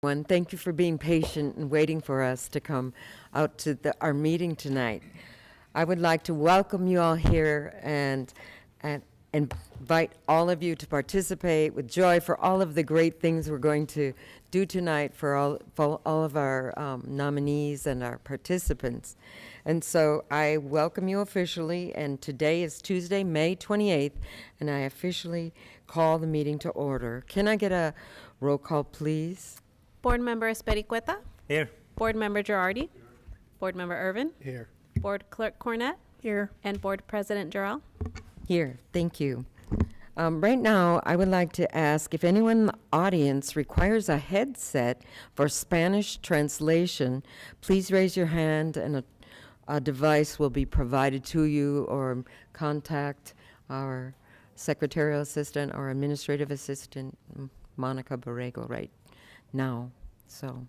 Everyone, thank you for being patient and waiting for us to come out to our meeting tonight. I would like to welcome you all here and invite all of you to participate with joy for all of the great things we're going to do tonight for all of our nominees and our participants. And so I welcome you officially, and today is Tuesday, May 28th, and I officially call the meeting to order. Can I get a roll call, please? Board Member Espericueta? Here. Board Member Girardi? Board Member Irvin? Here. Board Clerk Cornett? Here. And Board President Jarrell? Here, thank you. Right now, I would like to ask if anyone in the audience requires a headset for Spanish translation, please raise your hand and a device will be provided to you, or contact our secretarial assistant or administrative assistant, Monica Borrego, right now. So,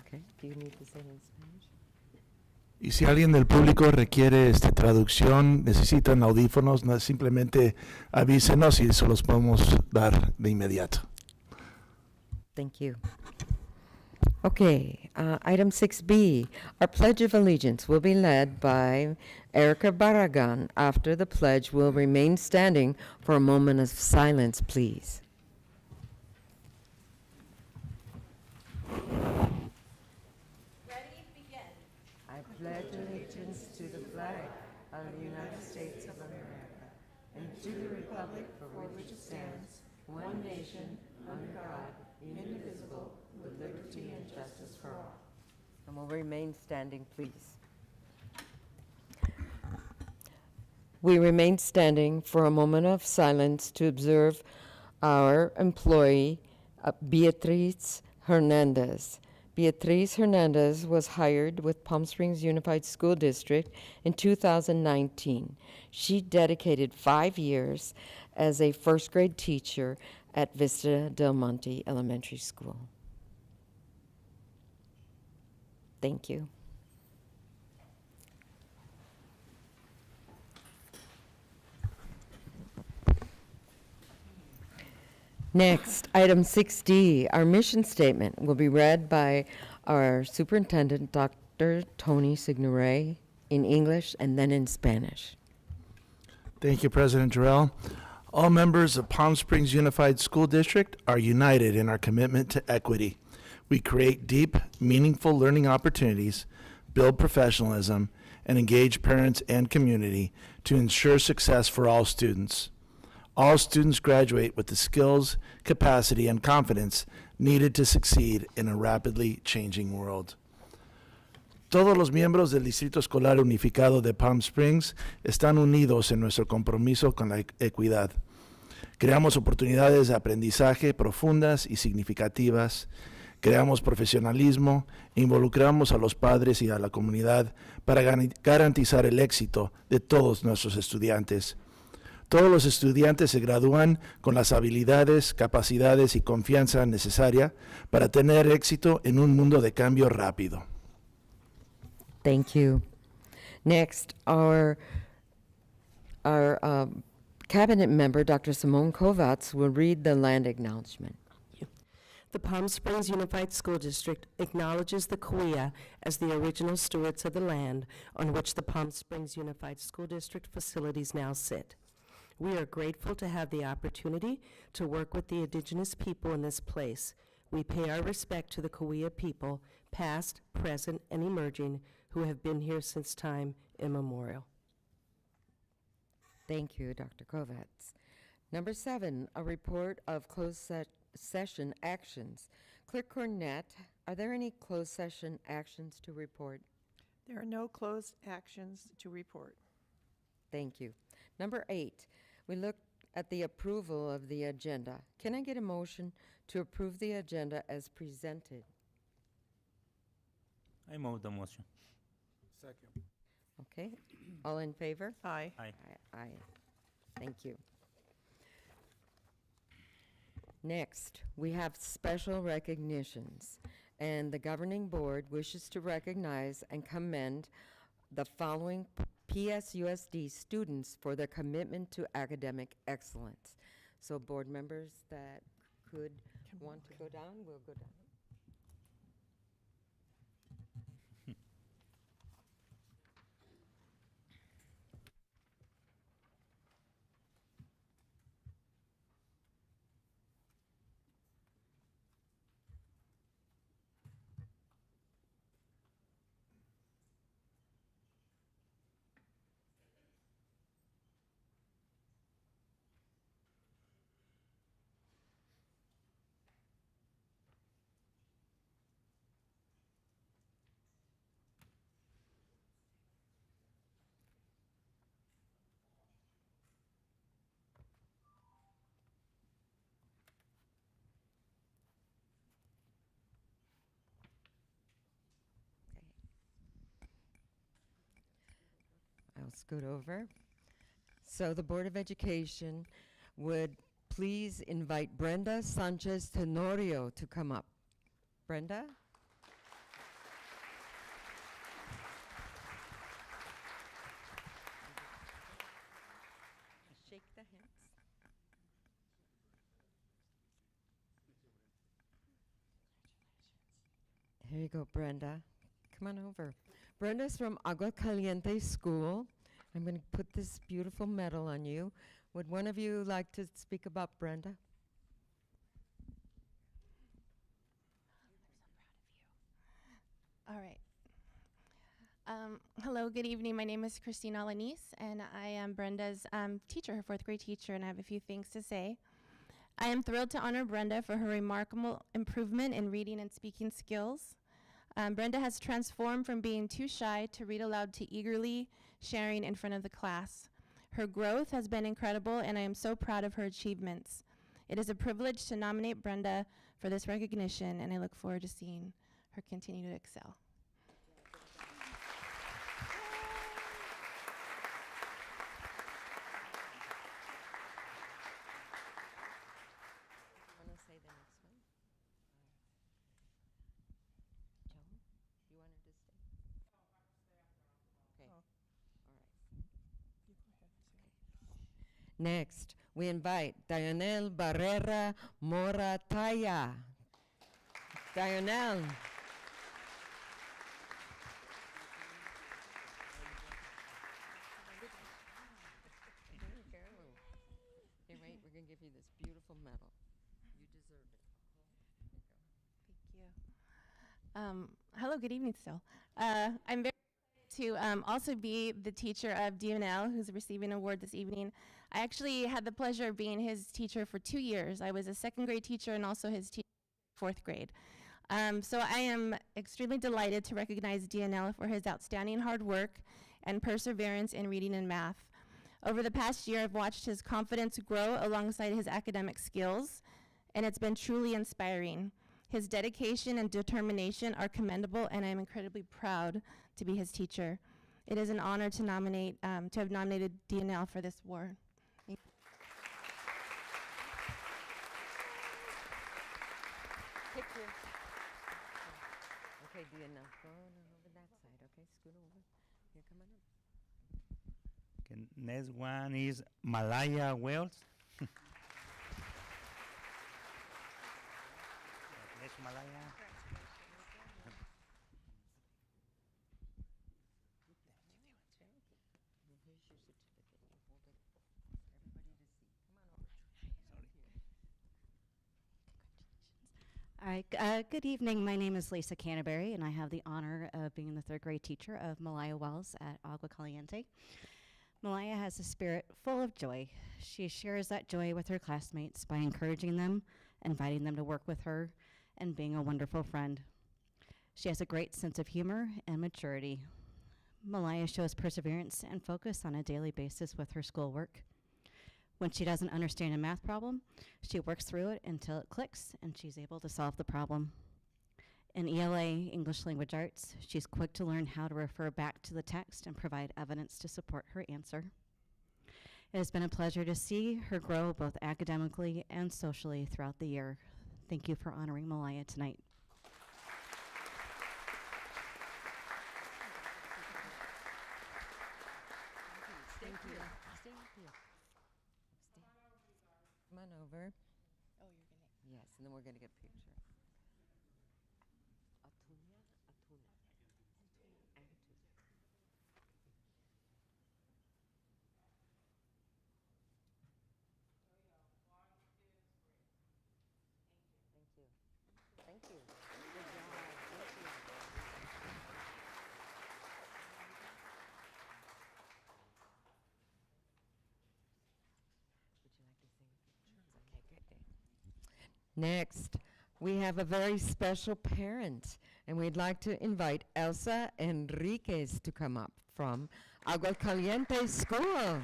okay, do you need to say it in Spanish? Y si alguien del público requiere traducción, necesitan audífonos, no, simplemente avísenos y se los podemos dar de inmediato. Thank you. Okay, item 6B. Our Pledge of Allegiance will be led by Erica Barragan. After the pledge, we'll remain standing for a moment of silence, please. I pledge allegiance to the flag of the United States of America and to the republic for which it stands, one nation, under God, indivisible, with liberty and justice for all. And we'll remain standing, please. We remain standing for a moment of silence to observe our employee, Beatriz Hernandez. Beatriz Hernandez was hired with Palm Springs Unified School District in 2019. She dedicated 5 years as a first grade teacher at Vista Del Monte Elementary School. Thank you. Next, item 6D, our mission statement will be read by our superintendent, Dr. Tony Signoret, in English and then in Spanish. Thank you, President Jarrell. All members of Palm Springs Unified School District are united in our commitment to equity. We create deep, meaningful learning opportunities, build professionalism, and engage parents and community to ensure success for all students. All students graduate with the skills, capacity, and confidence needed to succeed in a rapidly changing world. Todos los miembros del Distrito Escolar Unificado de Palm Springs están unidos en nuestro compromiso con la equidad. Creamos oportunidades de aprendizaje profundas y significativas, creamos profesionalismo, involucramos a los padres y a la comunidad para garantizar el éxito de todos nuestros estudiantes. Todos los estudiantes se gradúan con las habilidades, capacidades y confianza necesaria para tener éxito en un mundo de cambio rápido. Thank you. Next, our cabinet member, Dr. Simone Kovacs, will read the land acknowledgement. The Palm Springs Unified School District acknowledges the Cahuilla as the original stewards of the land on which the Palm Springs Unified School District facilities now sit. We are grateful to have the opportunity to work with the indigenous people in this place. We pay our respect to the Cahuilla people, past, present, and emerging, who have been here since time immemorial. Thank you, Dr. Kovacs. Number 7, a report of closed session actions. Clerk Cornett, are there any closed session actions to report? There are no closed actions to report. Thank you. Number 8, we look at the approval of the agenda. Can I get a motion to approve the agenda as presented? I move the motion. Second. Okay, all in favor? Aye. Aye. Aye. Thank you. Next, we have special recognitions, and the governing board wishes to recognize and commend the following PSUSD students for their commitment to academic excellence. So board members that could Want to go down? We'll go down. Okay. I'll scoot over. So the Board of Education would please invite Brenda Sanchez Tenorio to come up. Brenda? Shake the hands. Here you go, Brenda. Come on over. Brenda's from Agua Caliente School. I'm going to put this beautiful medal on you. Would one of you like to speak about Brenda? All right. Hello, good evening. My name is Christina Alaniz, and I am Brenda's teacher, her fourth grade teacher, and I have a few things to say. I am thrilled to honor Brenda for her remarkable improvement in reading and speaking skills. Brenda has transformed from being too shy to read aloud to eagerly sharing in front of the class. Her growth has been incredible, and I am so proud of her achievements. It is a privilege to nominate Brenda for this recognition, and I look forward to seeing her continue to excel. Want to say the next one? Joan, you want her to stay? Okay. Oh. All right. You go ahead, Sarah. Next, we invite Dionel Barrera Morataya. Dionel. There you go. Here, wait, we're going to give you this beautiful medal. You deserve it. Here you go. Thank you. Hello, good evening still. I'm very excited to also be the teacher of DNL, who's receiving an award this evening. I actually had the pleasure of being his teacher for 2 years. I was a second grade teacher and also his teacher fourth grade. So I am extremely delighted to recognize DNL for his outstanding hard work and perseverance in reading and math. Over the past year, I've watched his confidence grow alongside his academic skills, and it's been truly inspiring. His dedication and determination are commendable, and I'm incredibly proud to be his teacher. It is an honor to have nominated DNL for this award. Thank you. Picture. Okay, Dionel, go on over that side. Okay, scoot over. Here, come on up. Okay, next one is Malaya Wells. Next Malaya. Here's your certificate. You hold it for everybody to see. Come on over. Sorry. All right, good evening. My name is Lisa Canterbury, and I have the honor of being the third grade teacher of Malaya Wells at Agua Caliente. Malaya has a spirit full of joy. She shares that joy with her classmates by encouraging them, inviting them to work with her, and being a wonderful friend. She has a great sense of humor and maturity. Malaya shows perseverance and focus on a daily basis with her schoolwork. When she doesn't understand a math problem, she works through it until it clicks and she's able to solve the problem. In ELA, English Language Arts, she's quick to learn how to refer back to the text and provide evidence to support her answer. It has been a pleasure to see her grow both academically and socially throughout the year. Thank you for honoring Malaya tonight. Thank you. Stay up here. Stay. Come on over. Oh, you're gonna. Yes, and then we're going to get a picture. Atunya, Atuna. Atu. Thank you. Thank you. Good job. Thank you. Would you like to sing? Sure. Okay, good. Next, we have a very special parent, and we'd like to invite Elsa Enriquez to come up from Agua Caliente School. Okay.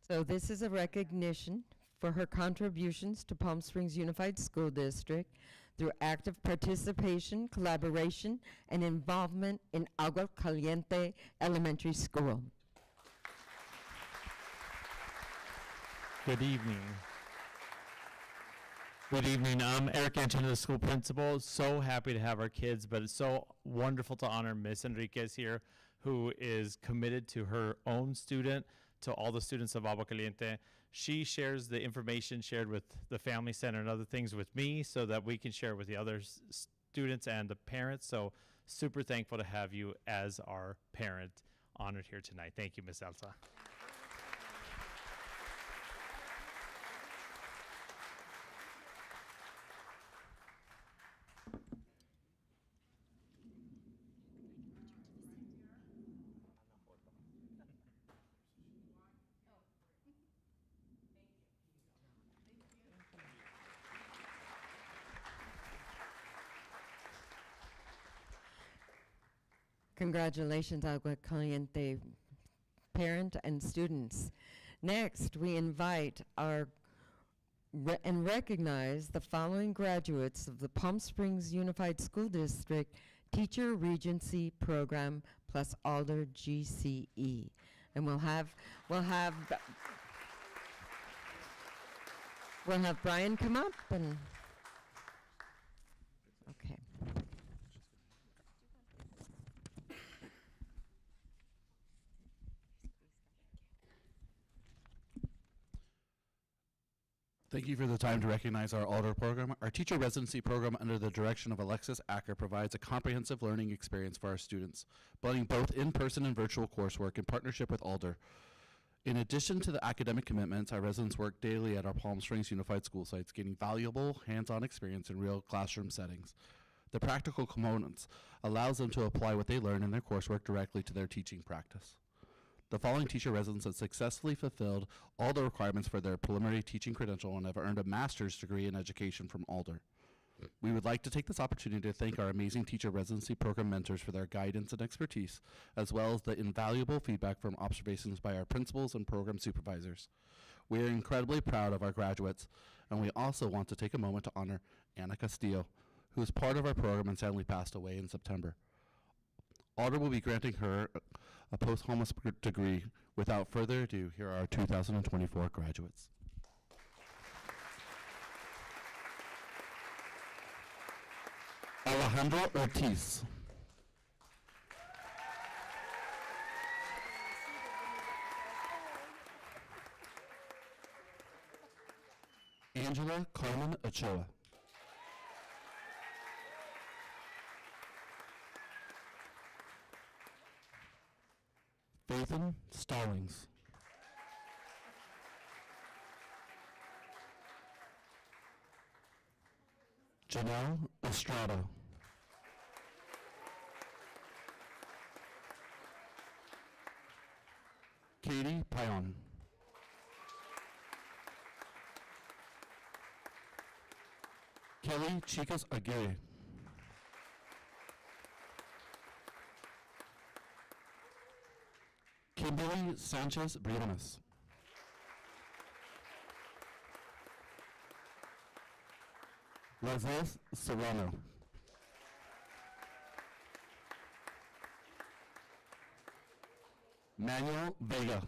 So this is a recognition for her contributions to Palm Springs Unified School District through active participation, collaboration, and involvement in Agua Caliente Elementary School. Good evening. Good evening. I'm Eric Anton, the school principal. So happy to have our kids, but it's so wonderful to honor Miss Enriquez here, who is committed to her own student, to all the students of Agua Caliente. She shares the information shared with the Family Center and other things with me so that we can share with the other students and the parents. So super thankful to have you as our parent honored here tonight. Thank you, Miss Elsa. Congratulations, Agua Caliente parent and students. Next, we invite and recognize the following graduates of the Palm Springs Unified School District Teacher Regency Program plus Alder GCE. And we'll have Brian come up and okay. Thank you for the time to recognize our Alder program. Our teacher residency program under the direction of Alexis Acker provides a comprehensive learning experience for our students, blending both in-person and virtual coursework in partnership with Alder. In addition to the academic commitments, our residents work daily at our Palm Springs Unified School sites, gaining valuable hands-on experience in real classroom settings. The practical components allows them to apply what they learn in their coursework directly to their teaching practice. The following teacher residents have successfully fulfilled all the requirements for their preliminary teaching credential and have earned a master's degree in education from Alder. We would like to take this opportunity to thank our amazing teacher residency program mentors for their guidance and expertise, as well as the invaluable feedback from observations by our principals and program supervisors. We are incredibly proud of our graduates, and we also want to take a moment to honor Anna Castillo, who is part of our program and sadly passed away in September. Alder will be granting her a posthumous degree. Without further ado, here are our 2024 graduates. Alejandro Ortiz. Angela Carmen Ochoa. Nathan Stallings. Janelle Estrada. Katie Payon. Kelly Chicas Aguirre. Kimberly Sanchez Briones. Lazez Serrano. Manuel Vega.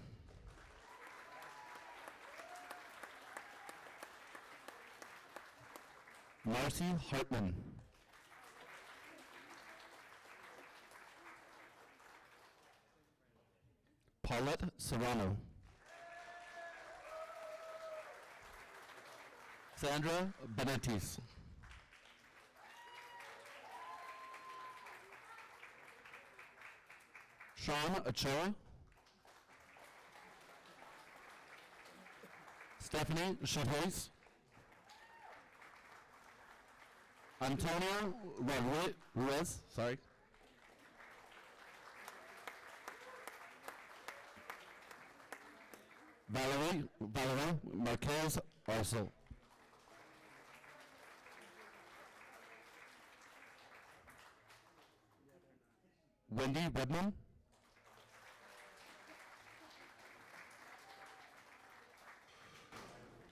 Marcy Hartman. Paulette Serrano. Sandra Benentis. Sean Ochoa. Stephanie Chavez. Antonio Ruiz, sorry. Valerie Marquez Arcel. Wendy Redman.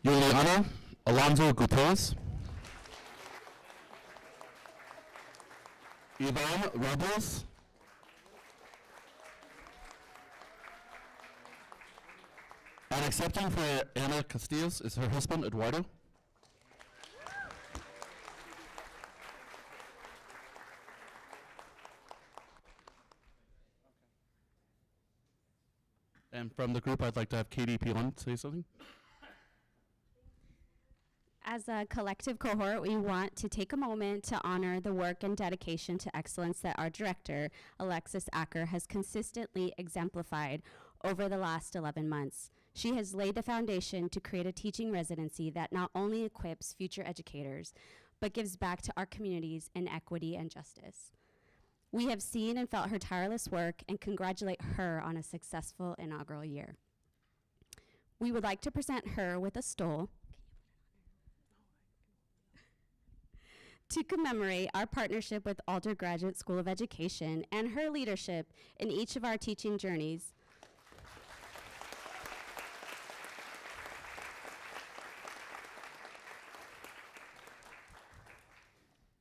Juliana Alonso Gutierrez. Yvonne Robles. And accepting for Ana Castillos is her husband, Eduardo. And from the group, I'd like to have Katie Pilon say something. As a collective cohort, we want to take a moment to honor the work and dedication to excellence that our director, Alexis Acker, has consistently exemplified over the last 11 months. She has laid the foundation to create a teaching residency that not only equips future educators, but gives back to our communities in equity and justice. We have seen and felt her tireless work and congratulate her on a successful inaugural year. We would like to present her with a stole to commemorate our partnership with Alder Graduate School of Education and her leadership in each of our teaching journeys.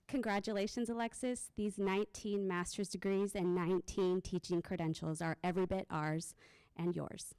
Congratulations, Alexis. These 19 master's degrees and 19 teaching credentials are every bit ours and yours.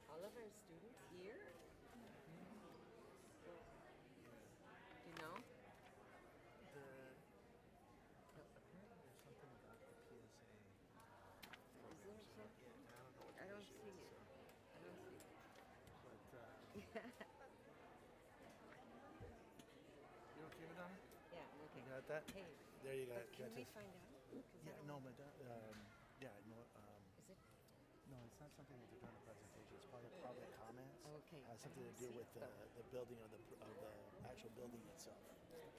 All of our students here? You know? Apparently there's something about the PSA. Is there something? I don't see it. I don't see it. But, Yeah, you okay with that? yeah, I'm okay. You got that? Hey, There you go. but can That's we it. find out? 'Cause I Yeah, don't no, know. but, yeah, no, Is it? no, it's not something that they're doing a presentation. It's probably public comments. Okay. Has something I to don't do see with it, though. the building of the actual building itself. All right.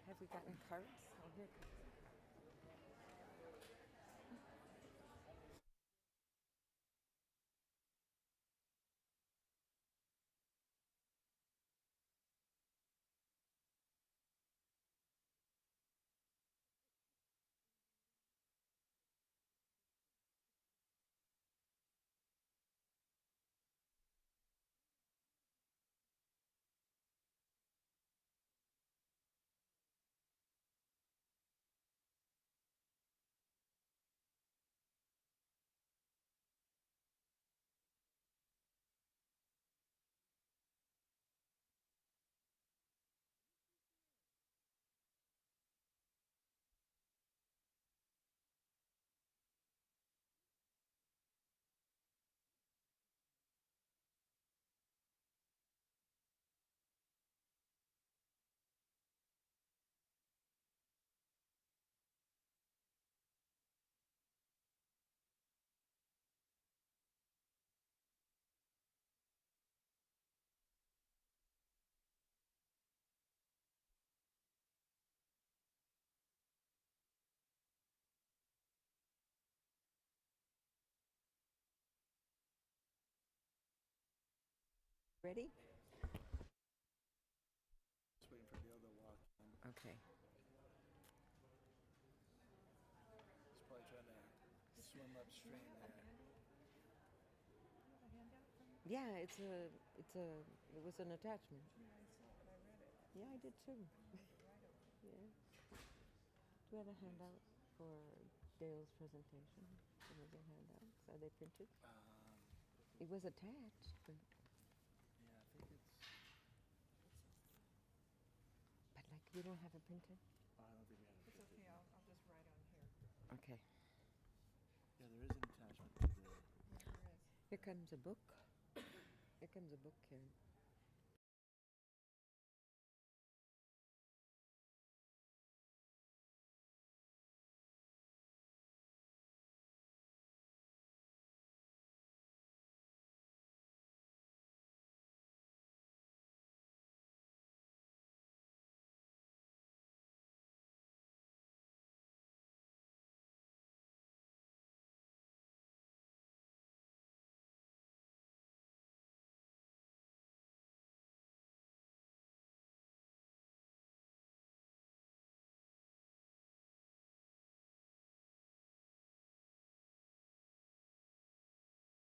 Have we gotten cards? Oh, here it comes. Ready? Just waiting for Dale to walk in. Okay. He's probably trying to swim upstream there. Yeah, it was an attachment. Yeah, I did too. Yeah. Do we have a handout for Dale's presentation? Some of the handouts, are they printed? It was attached, but Yeah, I think it's. like we don't have it printed? I don't think we have it. It's okay, I'll just write on here. Okay. Yeah, there is an attachment to the. Yeah, there is. Here comes a book. Here comes a book, Karen.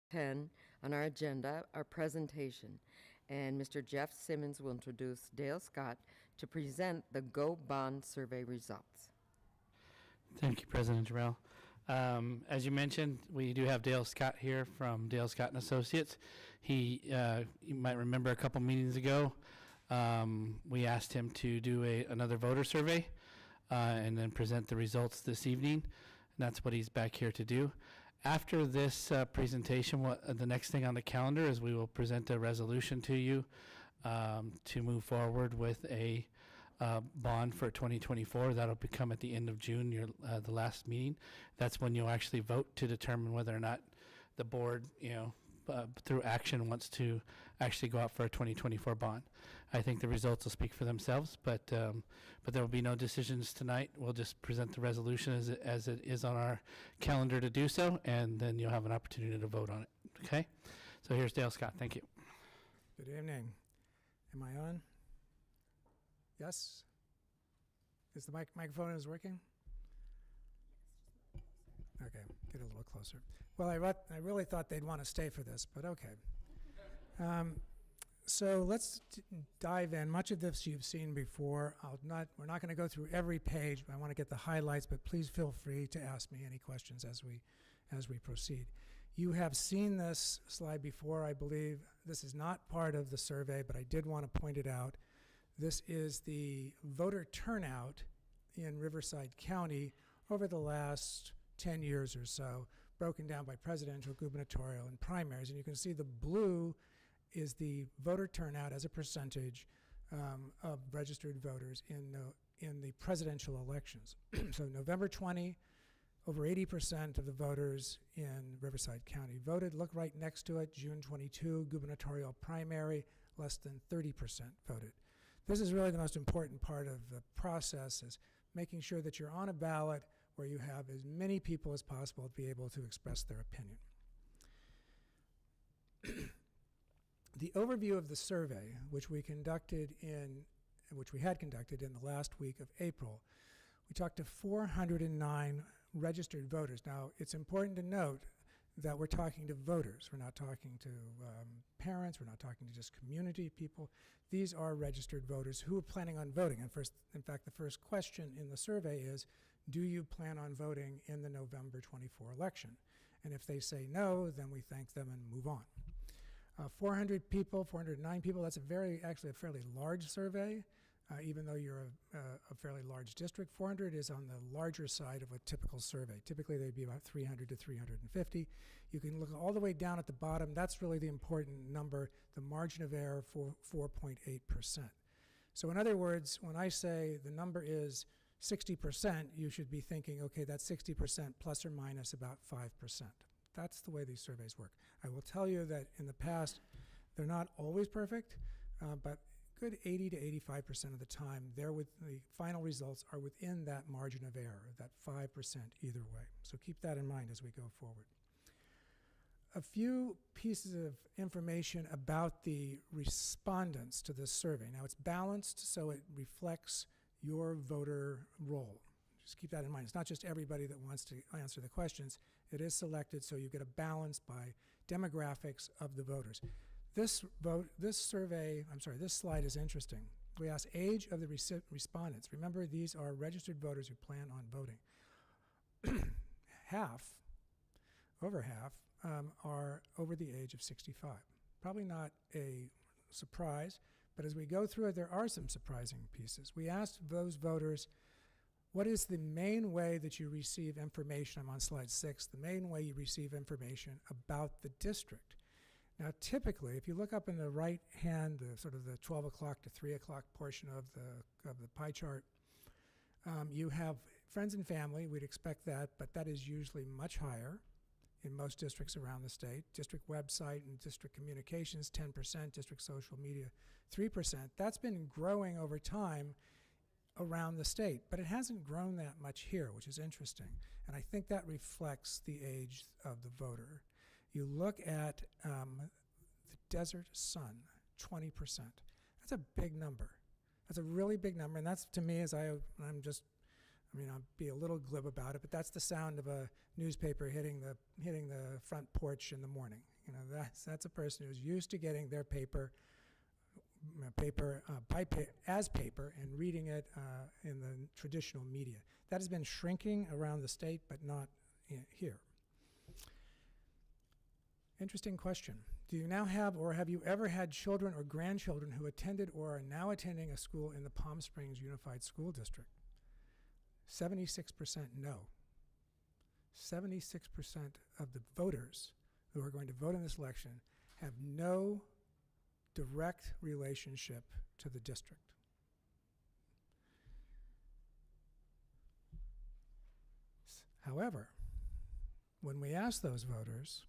Ten on our agenda, our presentation, and Mr. Jeff Simmons will introduce Dale Scott to present the Go Bond Survey results. Thank you, President Jarrell. As you mentioned, we do have Dale Scott here from Dale Scott and Associates. He, you might remember a couple meetings ago, we asked him to do another voter survey and then present the results this evening. And that's what he's back here to do. After this presentation, the next thing on the calendar is we will present a resolution to you to move forward with a bond for 2024. That'll become at the end of June, the last meeting. That's when you'll actually vote to determine whether or not the board, through action, wants to actually go out for a 2024 bond. I think the results will speak for themselves, but there will be no decisions tonight. We'll just present the resolution as it is on our calendar to do so, and then you'll have an opportunity to vote on it. Okay? So here's Dale Scott. Thank you. Good evening. Am I on? Yes? Is the microphone is working? Okay, get a little closer. Well, I really thought they'd want to stay for this, but okay. So let's dive in. Much of this you've seen before. We're not going to go through every page. I want to get the highlights, but please feel free to ask me any questions as we proceed. You have seen this slide before, I believe. This is not part of the survey, but I did want to point it out. This is the voter turnout in Riverside County over the last 10 years or so, broken down by presidential, gubernatorial, and primaries. And you can see the blue is the voter turnout as a percentage of registered voters in the presidential elections. So November 20, over 80% of the voters in Riverside County voted. Look right next to it, June 22, gubernatorial primary, less than 30% voted. This is really the most important part of the process, is making sure that you're on a ballot where you have as many people as possible to be able to express their opinion. The overview of the survey, which we had conducted in the last week of April, we talked to 409 registered voters. Now, it's important to note that we're talking to voters. We're not talking to parents. We're not talking to just community people. These are registered voters who are planning on voting. And in fact, the first question in the survey is, do you plan on voting in the November 24 election? And if they say no, then we thank them and move on. 409 people, that's actually a fairly large survey. Even though you're a fairly large district, 400 is on the larger side of a typical survey. Typically, they'd be about 300 to 350. You can look all the way down at the bottom. That's really the important number, the margin of error for 4.8%. So in other words, when I say the number is 60%, you should be thinking, okay, that's 60% plus or minus about 5%. That's the way these surveys work. I will tell you that in the past, they're not always perfect, but good 80 to 85% of the time, the final results are within that margin of error, that 5% either way. So keep that in mind as we go forward. a few pieces of information about the respondents to this survey. Now, it's balanced, so it reflects your voter role. Just keep that in mind. It's not just everybody that wants to answer the questions. It is selected, so you get a balance by demographics of the voters. This slide is interesting. We asked age of the respondents. Remember, these are registered voters who plan on voting. Over half, are over the age of 65. Probably not a surprise, but as we go through it, there are some surprising pieces. We asked those voters, what is the main way that you receive information? I'm on slide 6. The main way you receive information about the district. Now, typically, if you look up in the right hand, the sort of the 12 o'clock to 3 o'clock portion of the pie chart, you have friends and family. We'd expect that, but that is usually much higher in most districts around the state. District website and district communications, 10%, district social media, 3%. That's been growing over time around the state, but it hasn't grown that much here, which is interesting. And I think that reflects the age of the voter. You look at the Desert Sun, 20%. That's a big number. That's a really big number, and that's, to me, I'll be a little glib about it, but that's the sound of a newspaper hitting the front porch in the morning. You know, that's a person who's used to getting their paper as paper and reading it in the traditional media. That has been shrinking around the state, but not here. Interesting question. Do you now have, or have you ever had children or grandchildren who attended or are now attending a school in the Palm Springs Unified School District? 76% no. 76% of the voters who are going to vote in this election have no direct relationship to the district. However, when we ask those voters,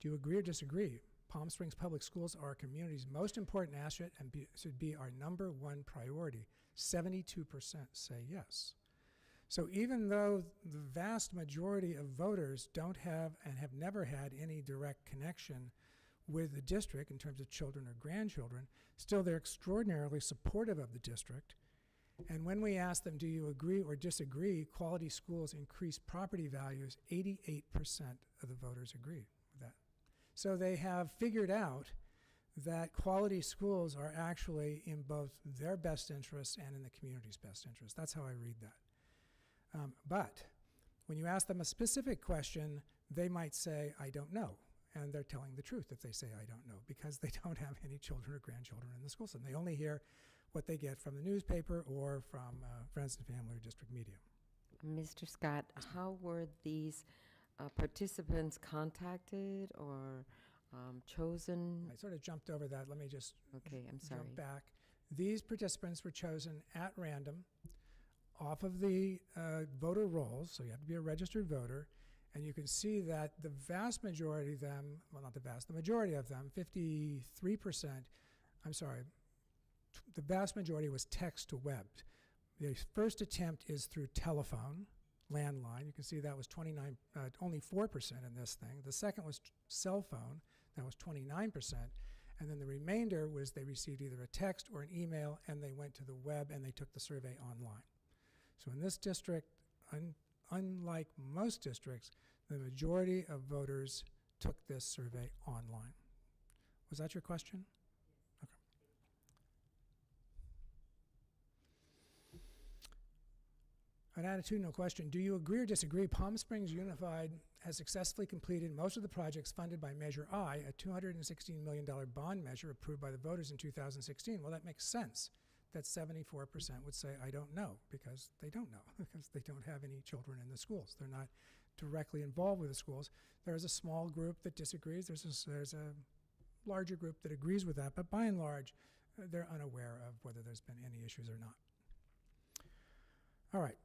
do you agree or disagree? Palm Springs Public Schools are our community's most important asset and should be our #1 priority. 72% say yes. So even though the vast majority of voters don't have and have never had any direct connection with the district in terms of children or grandchildren, still they're extraordinarily supportive of the district. And when we ask them, do you agree or disagree, quality schools increase property values, 88% of the voters agree with that. So they have figured out that quality schools are actually in both their best interests and in the community's best interest. That's how I read that. But when you ask them a specific question, they might say, I don't know. And they're telling the truth if they say, I don't know, because they don't have any children or grandchildren in the school system. They only hear what they get from the newspaper or from friends and family or district media. Mr. Scott, how were these participants contacted or chosen? I sort of jumped over that. Let me just sorry. jump back. These participants were chosen at random off of the voter rolls, so you have to be a registered voter, and you can see that the vast majority of them, well, not the vast, the majority of them, 53%, the vast majority was text to web. The first attempt is through telephone, landline. You can see that was only 4% in this thing. The second was cell phone, that was 29%. And then the remainder was they received either a text or an email, and they went to the web and they took the survey online. So in this district, unlike most districts, the majority of voters took this survey online. Was that your question? Okay. An attitudinal question. Do you agree or disagree Palm Springs Unified has successfully completed most of the projects funded by Measure I, a $216 million bond measure approved by the voters in 2016? Well, that makes sense. That 74% would say, I don't know, because they don't know, because they don't have any children in the schools. They're not directly involved with the schools. There's a small group that disagrees. There's a larger group that agrees with that, but by and large, they're unaware of whether there's been any issues or not. All right.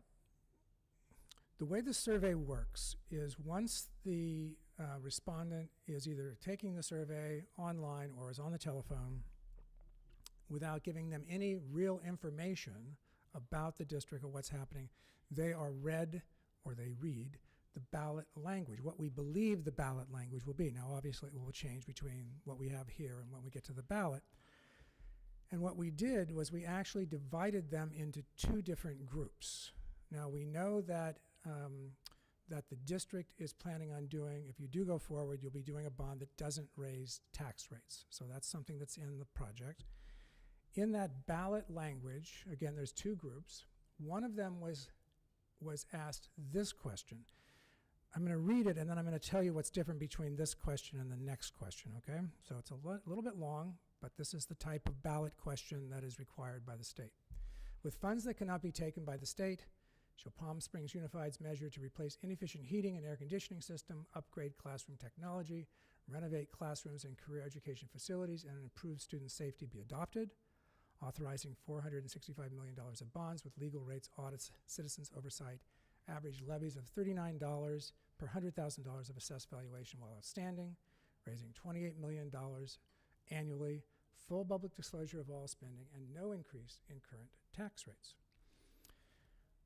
The way the survey works is once the respondent is either taking the survey online or is on the telephone, without giving them any real information about the district or what's happening, they are read, or they read, the ballot language, what we believe the ballot language will be. Now, obviously, it will change between what we have here and when we get to the ballot. And what we did was we actually divided them into two different groups. Now, we know that that the district is planning on doing, if you do go forward, you'll be doing a bond that doesn't raise tax rates. So that's something that's in the project. In that ballot language, again, there's two groups. One of them was asked this question. I'm going to read it, and then I'm going to tell you what's different between this question and the next question, okay? So it's a little bit long, but this is the type of ballot question that is required by the state. With funds that cannot be taken by the state, shall Palm Springs Unified's measure to replace inefficient heating and air conditioning system, upgrade classroom technology, renovate classrooms and career education facilities, and improve student safety be adopted, authorizing $465 million of bonds with legal rates, audits, citizens oversight, average levies of $39 per $100,000 of assessed valuation while outstanding, raising $28 million annually, full public disclosure of all spending, and no increase in current tax rates.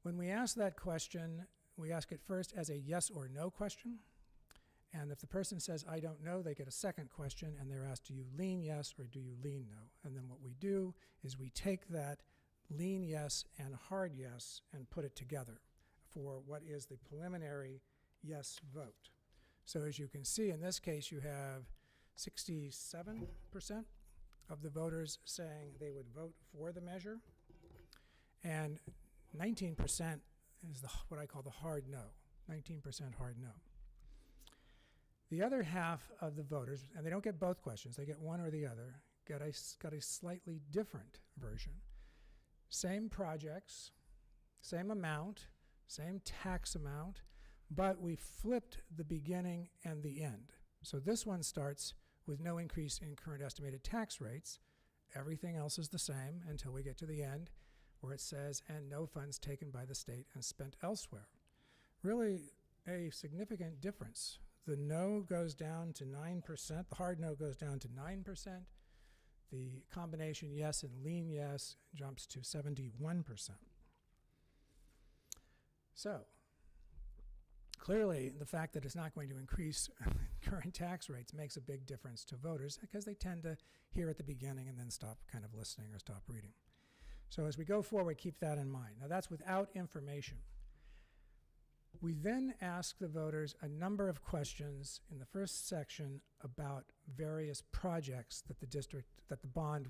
When we ask that question, we ask it first as a yes or no question. And if the person says, I don't know, they get a second question, and they're asked, do you lean yes or do you lean no? And then what we do is we take that lean yes and hard yes and put it together for what is the preliminary yes vote. So as you can see, in this case, you have 67% of the voters saying they would vote for the measure, and 19% is what I call the hard no, 19% hard no. The other half of the voters, and they don't get both questions, they get one or the other, got a slightly different version. Same projects, same amount, same tax amount, but we flipped the beginning and the end. So this one starts with no increase in current estimated tax rates. Everything else is the same until we get to the end, where it says, and no funds taken by the state and spent elsewhere. Really a significant difference. The no goes down to 9%, the hard no goes down to 9%, the combination yes and lean yes jumps to 71%. So, clearly the fact that it's not going to increase current tax rates makes a big difference to voters because they tend to hear at the beginning and then stop kind of listening or stop reading. So as we go forward, keep that in mind. Now that's without information. We then ask the voters a number of questions in the first section about various projects that the bond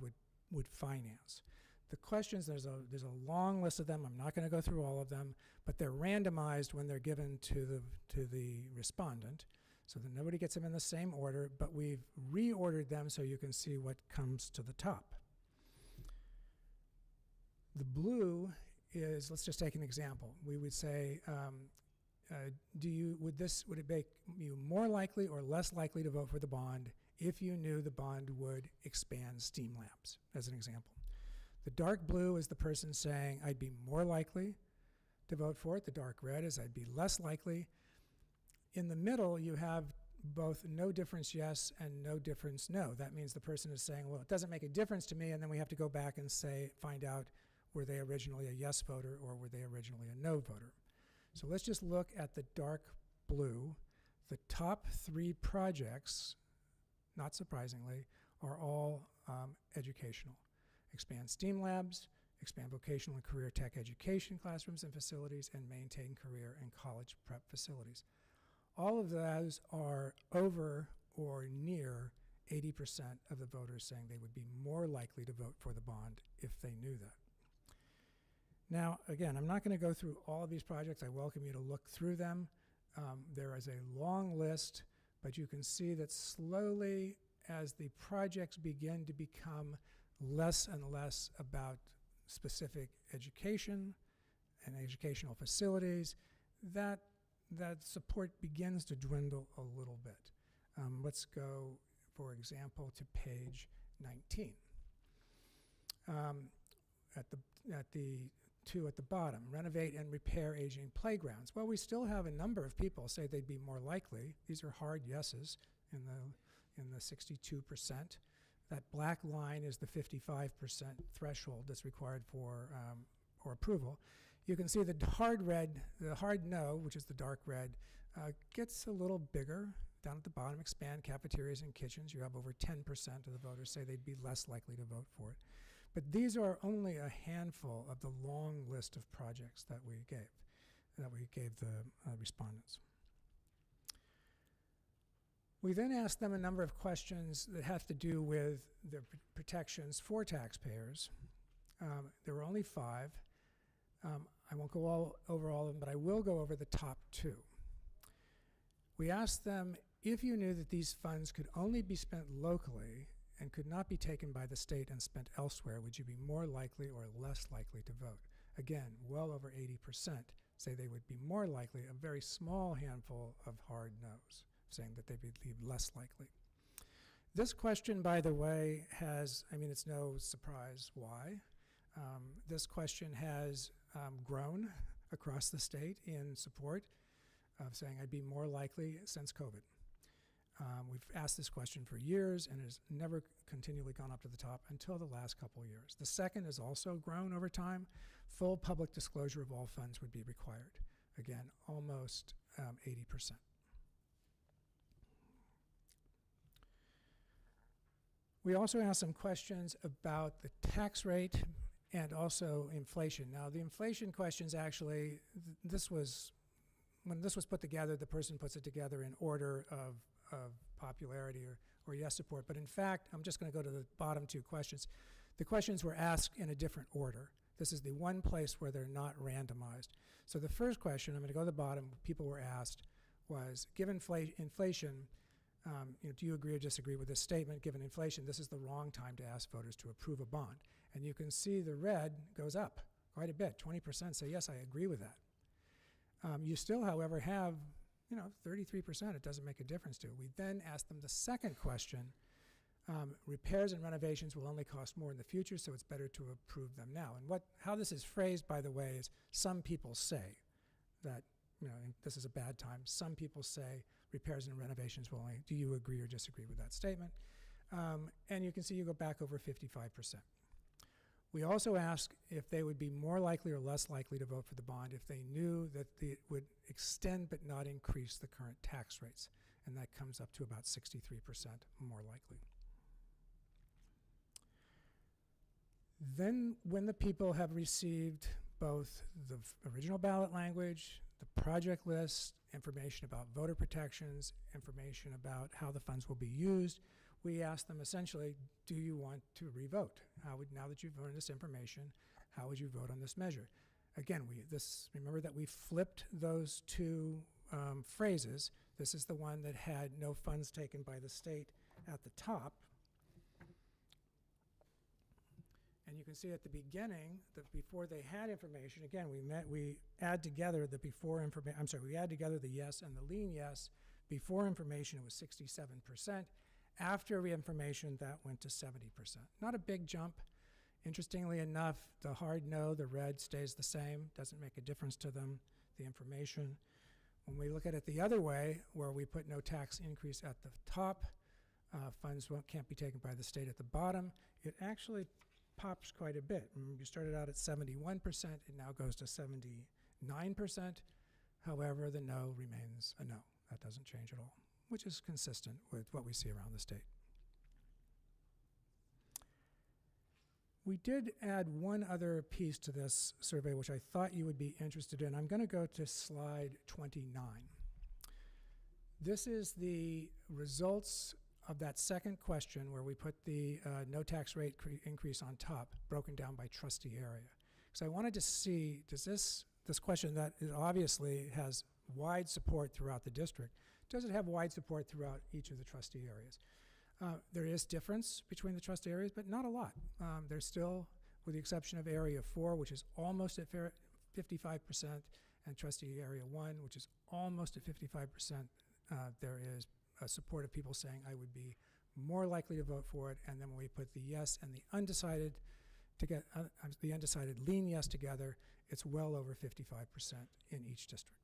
would finance. The questions, there's a long list of them. I'm not going to go through all of them, but they're randomized when they're given to the respondent, so that nobody gets them in the same order, but we've reordered them so you can see what comes to the top. The blue is, let's just take an example. We would say, would it make you more likely or less likely to vote for the bond if you knew the bond would expand steam lamps, as an example? The dark blue is the person saying, I'd be more likely to vote for it. The dark red is I'd be less likely. In the middle, you have both no difference yes and no difference no. That means the person is saying, well, it doesn't make a difference to me, and then we have to go back and find out, were they originally a yes voter or were they originally a no voter? So let's just look at the dark blue. The top three projects, not surprisingly, are all educational. Expand STEAM labs, expand vocational and career tech education classrooms and facilities, and maintain career and college prep facilities. All of those are over or near 80% of the voters saying they would be more likely to vote for the bond if they knew that. Now, again, I'm not going to go through all of these projects. I welcome you to look through them. There is a long list, but you can see that slowly, as the projects begin to become less and less about specific education and educational facilities, that support begins to dwindle a little bit. Let's go, for example, to page 19. At the two at the bottom, renovate and repair aging playgrounds. Well, we still have a number of people say they'd be more likely. These are hard yeses in the 62%. That black line is the 55% threshold that's required for approval. You can see the hard red, the hard no, which is the dark red, gets a little bigger. Down at the bottom, expand cafeterias and kitchens. You have over 10% of the voters say they'd be less likely to vote for it. But these are only a handful of the long list of projects that we gave the respondents. We then asked them a number of questions that have to do with the protections for taxpayers. There were only 5. I won't go over all of them, but I will go over the top 2. We asked them, if you knew that these funds could only be spent locally and could not be taken by the state and spent elsewhere, would you be more likely or less likely to vote? Again, well over 80% say they would be more likely. A very small handful of hard no's, saying that they'd be less likely. This question, by the way, it's no surprise why. This question has grown across the state in support of saying I'd be more likely since COVID. We've asked this question for years and it has never continually gone up to the top until the last couple of years. The second has also grown over time. Full public disclosure of all funds would be required. Again, almost 80%. We also asked some questions about the tax rate and also inflation. Now, the inflation questions actually, when this was put together, the person puts it together in order of popularity or yes support. But in fact, I'm just going to go to the bottom 2 questions. The questions were asked in a different order. This is the one place where they're not randomized. So the first question, I'm going to go to the bottom, people were asked was, given inflation, do you agree or disagree with this statement? Given inflation, this is the wrong time to ask voters to approve a bond. And you can see the red goes up quite a bit. 20% say, yes, I agree with that. You still, however, have 33% it doesn't make a difference to. We then asked them the second question, repairs and renovations will only cost more in the future, so it's better to approve them now. And how this is phrased, by the way, is some people say that this is a bad time. Some people say repairs and renovations will only, do you agree or disagree with that statement? And you can see you go back over 55%. We also asked if they would be more likely or less likely to vote for the bond if they knew that it would extend but not increase the current tax rates. And that comes up to about 63% more likely. Then when the people have received both the original ballot language, the project list, information about voter protections, information about how the funds will be used, we asked them essentially, do you want to revote? Now that you've learned this information, how would you vote on this measure? Again, remember that we flipped those 2 phrases. This is the one that had no funds taken by the state at the top. And you can see at the beginning that before they had information, again, we add together the we add together the yes and the lean yes. Before information, it was 67%. After information, that went to 70%. Not a big jump. Interestingly enough, the hard no, the red, stays the same. Doesn't make a difference to them, the information. When we look at it the other way, where we put no tax increase at the top, funds can't be taken by the state at the bottom, it actually pops quite a bit. You started out at 71%, it now goes to 79%. However, the no remains a no. That doesn't change at all, which is consistent with what we see around the state. We did add one other piece to this survey, which I thought you would be interested in. I'm going to go to slide 29. This is the results of that second question where we put the no tax rate increase on top, broken down by trustee area. So I wanted to see, does this question that obviously has wide support throughout the district, does it have wide support throughout each of the trustee areas? There is difference between the trustee areas, but not a lot. There's still, with the exception of Area 4, which is almost at 55%, and trustee Area 1, which is almost at 55%, there is a support of people saying I would be more likely to vote for it. And then when we put the yes and the undecided lean yes together, it's well over 55% in each district.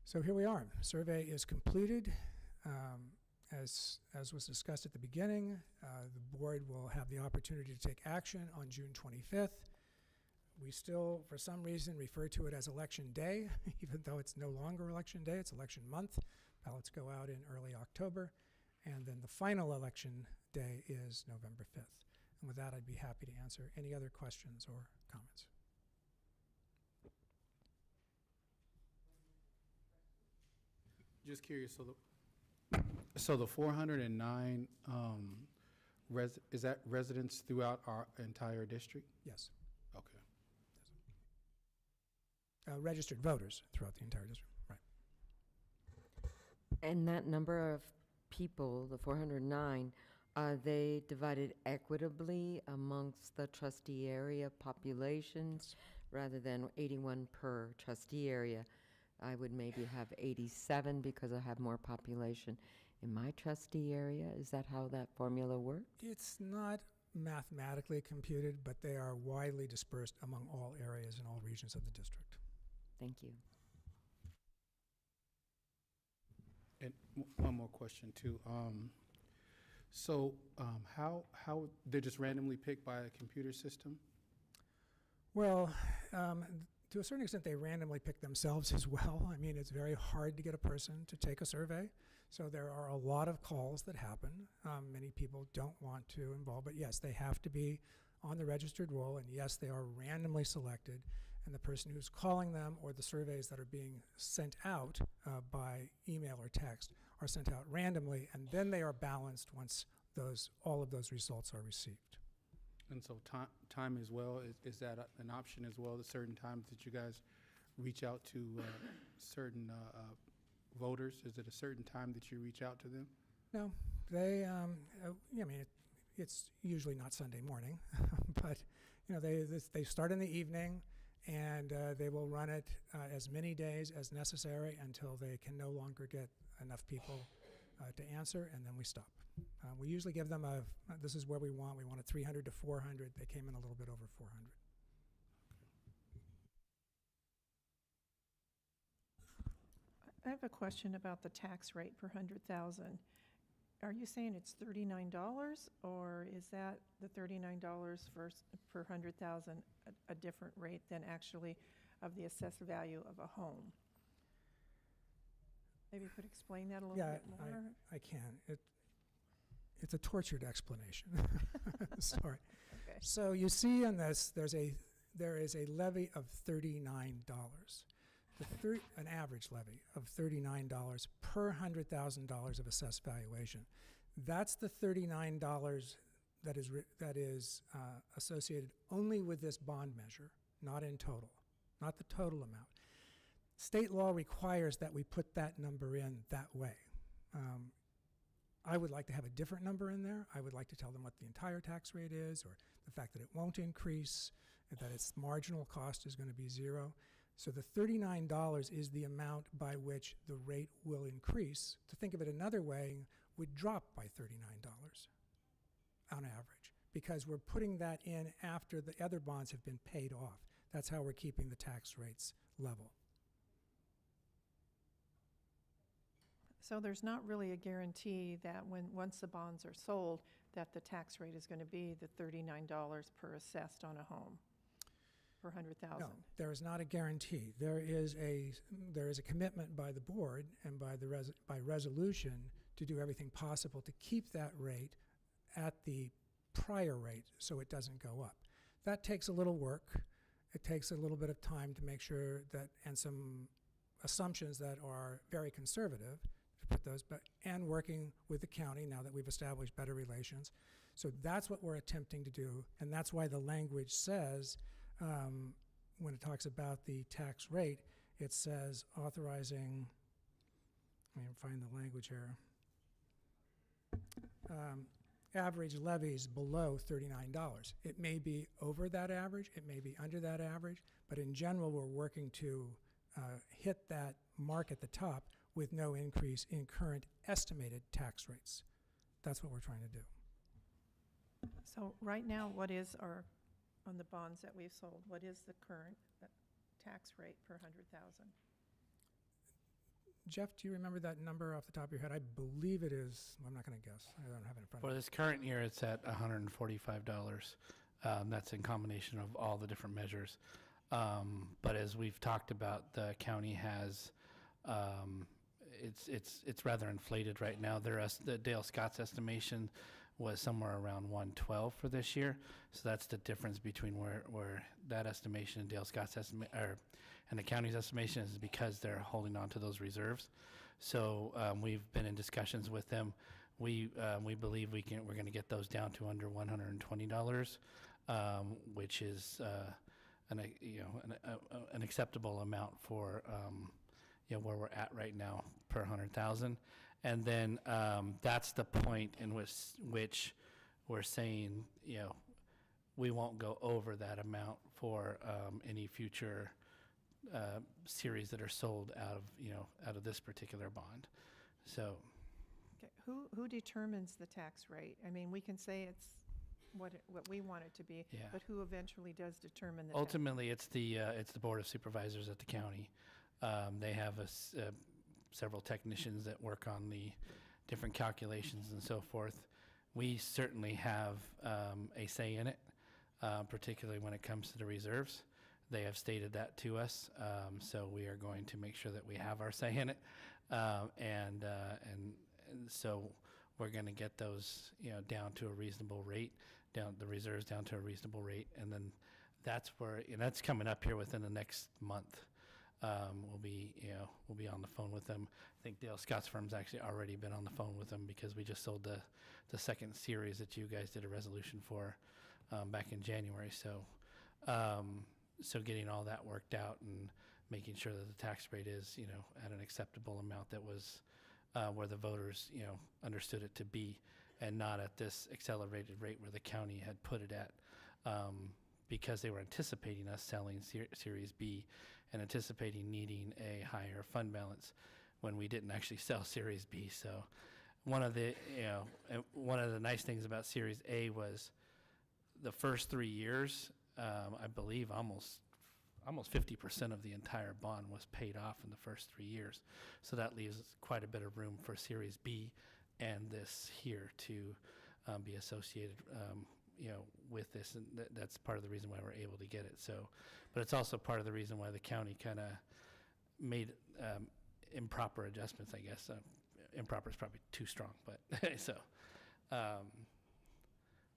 So here we are. Survey is completed. As was discussed at the beginning, the board will have the opportunity to take action on June 25th. We still, for some reason, refer to it as Election Day, even though it's no longer Election Day, it's election month. Ballots go out in early October, and then the final election day is November 5th. And with that, I'd be happy to answer any other questions or comments. Just curious, so the 409, is that residents throughout our entire district? Yes. Okay. Registered voters throughout the entire district, right. And that number of people, the 409, are they divided equitably amongst the trustee area populations rather than 81 per trustee area? I would maybe have 87 because I have more population in my trustee area. Is that how that formula works? It's not mathematically computed, but they are widely dispersed among all areas and all regions of the district. Thank you. And one more question too. How they're just randomly picked by a computer system? Well, to a certain extent, they randomly pick themselves as well. I mean, it's very hard to get a person to take a survey. So there are a lot of calls that happen. Many people don't want to involve, but yes, they have to be on the registered roll, and yes, they are randomly selected. And the person who's calling them or the surveys that are being sent out by email or text are sent out randomly, and then they are balanced once all of those results are received. And so time as well, is that an option as well, the certain times that you guys reach out to certain voters? Is it a certain time that you reach out to them? No, they, I mean, it's usually not Sunday morning, but you know, they start in the evening, and they will run it as many days as necessary until they can no longer get enough people to answer, and then we stop. We usually give them this is where we want a 300 to 400. They came in a little bit over 400. I have a question about the tax rate per 100,000. Are you saying it's $39, or is that the $39 per 100,000 a different rate than actually of the assessed value of a home? Maybe you could explain that a little bit more. I can. It's a tortured explanation. Sorry. Okay. So you see on this, there is a levy of $39. An average levy of $39 per $100,000 of assessed valuation. That's the $39 that is associated only with this bond measure, not in total, not the total amount. State law requires that we put that number in that way. I would like to have a different number in there. I would like to tell them what the entire tax rate is, or the fact that it won't increase, and that its marginal cost is going to be zero. So the $39 is the amount by which the rate will increase. To think of it another way, would drop by $39 on average, because we're putting that in after the other bonds have been paid off. That's how we're keeping the tax rates level. So there's not really a guarantee that once the bonds are sold, that the tax rate is going to be the $39 per assessed on a home per 100,000. No, there is not a guarantee. There is a commitment by the board and by resolution to do everything possible to keep that rate at the prior rate so it doesn't go up. That takes a little work. It takes a little bit of time to make sure that, and some assumptions that are very conservative, to put those, and working with the county now that we've established better relations. So that's what we're attempting to do, and that's why the language says, when it talks about the tax rate, it says authorizing, let me find the language here, average levies below $39. It may be over that average, it may be under that average, but in general, we're working to hit that mark at the top with no increase in current estimated tax rates. That's what we're trying to do. So right now, what is on the bonds that we've sold, what is the current tax rate per 100,000? Jeff, do you remember that number off the top of your head? I believe it is, I'm not going to guess. I don't have it in front of me. For this current year, it's at $145 That's in combination of all the different measures. But as we've talked about, the county has, it's rather inflated right now. The Dale Scott's estimation was somewhere around 112 for this year. So that's the difference between where that estimation and Dale Scott's estimate, and the county's estimation, is because they're holding on to those reserves. So we've been in discussions with them. We believe we're going to get those down to under $120, which is an acceptable amount for where we're at right now per 100,000. And then that's the point in which we're saying, we won't go over that amount for any future series that are sold out of this particular bond. So, Okay, who determines the tax rate? I mean, we can say it's what we want it to be, Yeah. but who eventually does determine the ultimately, it's the Board of Supervisors at the county. They have several technicians that work on the different calculations and so forth. We certainly have a say in it, particularly when it comes to the reserves. They have stated that to us, so we are going to make sure that we have our say in it, and so we're going to get those down to a reasonable rate, the reserves down to a reasonable rate, and then that's that's coming up here within the next month. We'll be on the phone with them. I think Dale Scott's firm's actually already been on the phone with them because we just sold the second series that you guys did a resolution for back in January. So getting all that worked out and making sure that the tax rate is at an acceptable amount that was where the voters understood it to be, and not at this accelerated rate where the county had put it at, because they were anticipating us selling Series B and anticipating needing a higher fund balance when we didn't actually sell Series B. So one of the nice things about Series A was the first 3 years, I believe almost 50% of the entire bond was paid off in the first 3 years. So that leaves quite a bit of room for Series B and this here to be associated with this, and that's part of the reason why we're able to get it. So, but it's also part of the reason why the county kind of made improper adjustments, I guess. Improper is probably too strong, but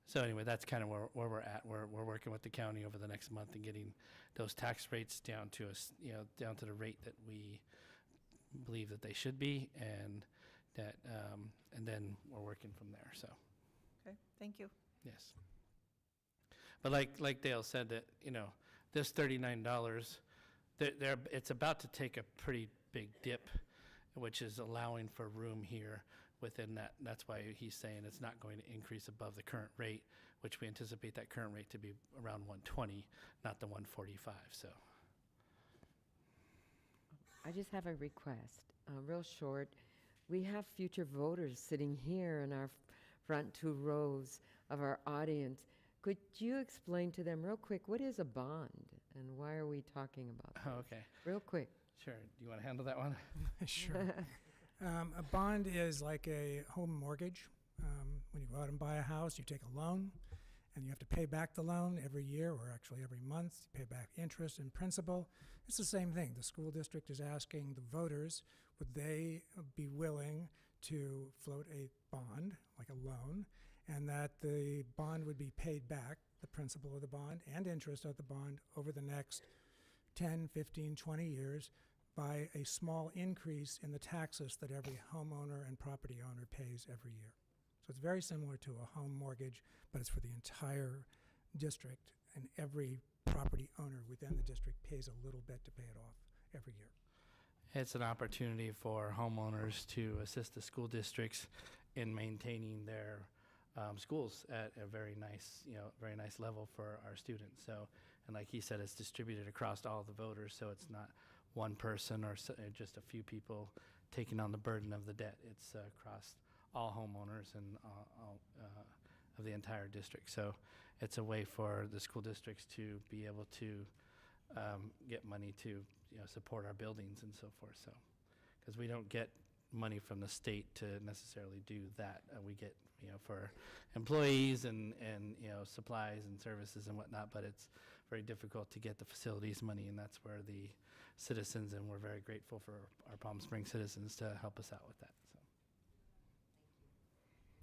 so anyway, that's kind of where we're at. We're working with the county over the next month and getting those tax rates down to down to the rate that we believe that they should be, and that and then we're working from there. So. Okay, thank you. Yes. But like Dale said, that this $39, it's about to take a pretty big dip, which is allowing for room here within that. That's why he's saying it's not going to increase above the current rate, which we anticipate that current rate to be around 120, not the 145. So. I just have a request, real short. We have future voters sitting here in our front 2 rows of our audience. Could you explain to them real quick, what is a bond and why are we talking about this? Oh, okay. Real quick. Sure. Do you want to handle that one? Sure. A bond is like a home mortgage. When you go out and buy a house, you take a loan, and you have to pay back the loan every year, or actually every month. You pay back interest and principal. It's the same thing. The school district is asking the voters, would they be willing to float a bond, like a loan, and that the bond would be paid back, the principal of the bond and interest of the bond, over the next 10, 15, 20 years by a small increase in the taxes that every homeowner and property owner pays every year. So it's very similar to a home mortgage, but it's for the entire district, and every property owner within the district pays a little bit to pay it off every year. It's an opportunity for homeowners to assist the school districts in maintaining their schools at a very nice level for our students. So, and like he said, it's distributed across all the voters, so it's not one person or just a few people taking on the burden of the debt. It's across all homeowners and all of the entire district. So it's a way for the school districts to be able to get money to support our buildings and so forth. So, because we don't get money from the state to necessarily do that. We get, for employees and supplies and services and whatnot, but it's very difficult to get the facilities money, and that's where the citizens, and we're very grateful for our Palm Springs citizens to help us out with that. So.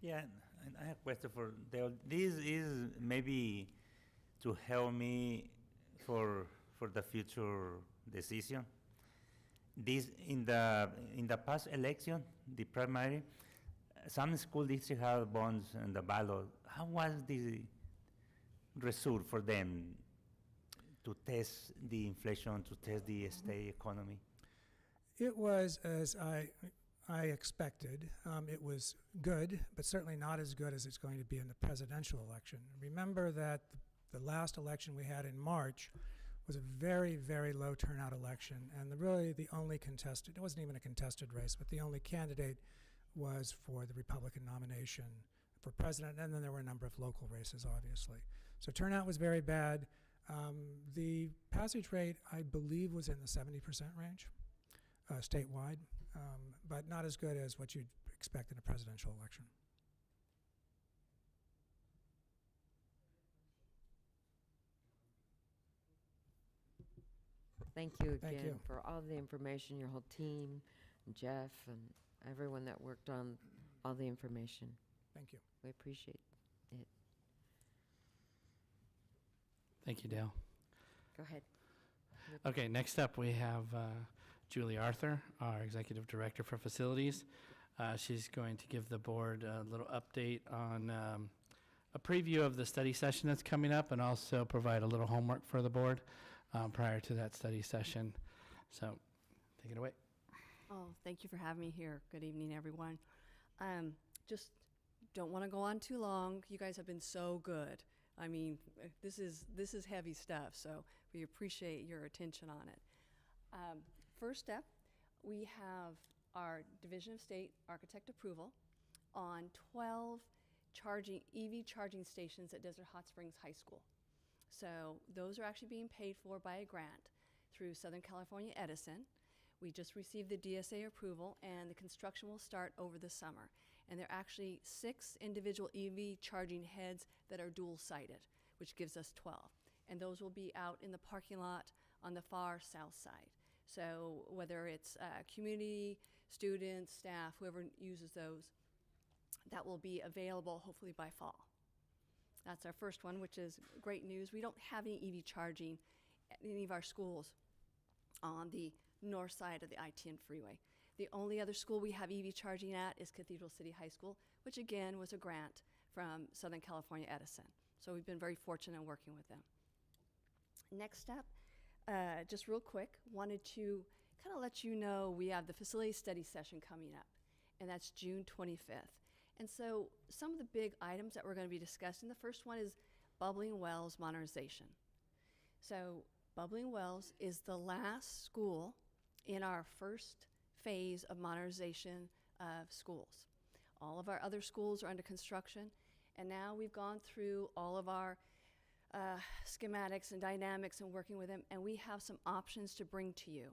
Yeah, and I have a question for Dale. This is maybe to help me for the future decision. This in the past election, the primary, some school districts have bonds in the ballot. How was the result for them to test the inflation, to test the state economy? It was as I expected. It was good, but certainly not as good as it's going to be in the presidential election. Remember that the last election we had in March was a very, very low turnout election, and really the only contested, it wasn't even a contested race, but the only candidate was for the Republican nomination for president, and then there were a number of local races, obviously. So turnout was very bad. The passage rate, I believe, was in the 70% range statewide, but not as good as what you'd expect in a presidential election. Thank you Thank again you. for all the information, your whole team, Jeff, and everyone that worked on all the information. Thank you. We appreciate it. Thank you, Dale. Go ahead. Okay, next up we have Julie Arthur, our Executive Director for Facilities. She's going to give the board a little update on a preview of the study session that's coming up, and also provide a little homework for the board prior to that study session. So, take it away. Oh, thank you for having me here. Good evening, everyone. Just don't want to go on too long. You guys have been so good. I mean, this is heavy stuff, so we appreciate your attention on it. First step, we have our Division of State architect approval on 12 EV charging stations at Desert Hot Springs High School. So those are actually being paid for by a grant through Southern California Edison. We just received the DSA approval, and the construction will start over the summer. And there are actually 6 individual EV charging heads that are dual-sided, which gives us 12. And those will be out in the parking lot on the far south side. So whether it's community, students, staff, whoever uses those, that will be available hopefully by fall. That's our first one, which is great news. We don't have any EV charging at any of our schools on the north side of the I-10 freeway. The only other school we have EV charging at is Cathedral City High School, which again was a grant from Southern California Edison. So we've been very fortunate in working with them. Next step, just real quick, wanted to kind of let you know we have the facility study session coming up, and that's June 25th. And so some of the big items that we're going to be discussing, the first one is Bubbling Wells modernization. So Bubbling Wells is the last school in our first phase of modernization of schools. All of our other schools are under construction, and now we've gone through all of our schematics and dynamics and working with them, and we have some options to bring to you.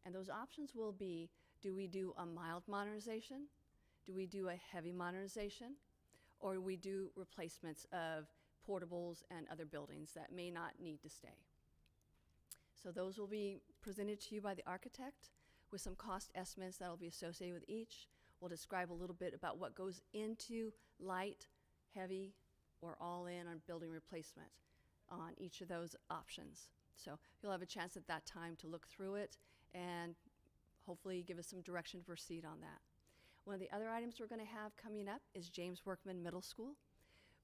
And those options will be, do we do a mild modernization? Do we do a heavy modernization? Or do we do replacements of portables and other buildings that may not need to stay? So those will be presented to you by the architect with some cost estimates that will be associated with each. We'll describe a little bit about what goes into light, heavy, or all in on building replacement on each of those options. So you'll have a chance at that time to look through it and hopefully give us some direction to proceed on that. One of the other items we're going to have coming up is James Workman Middle School.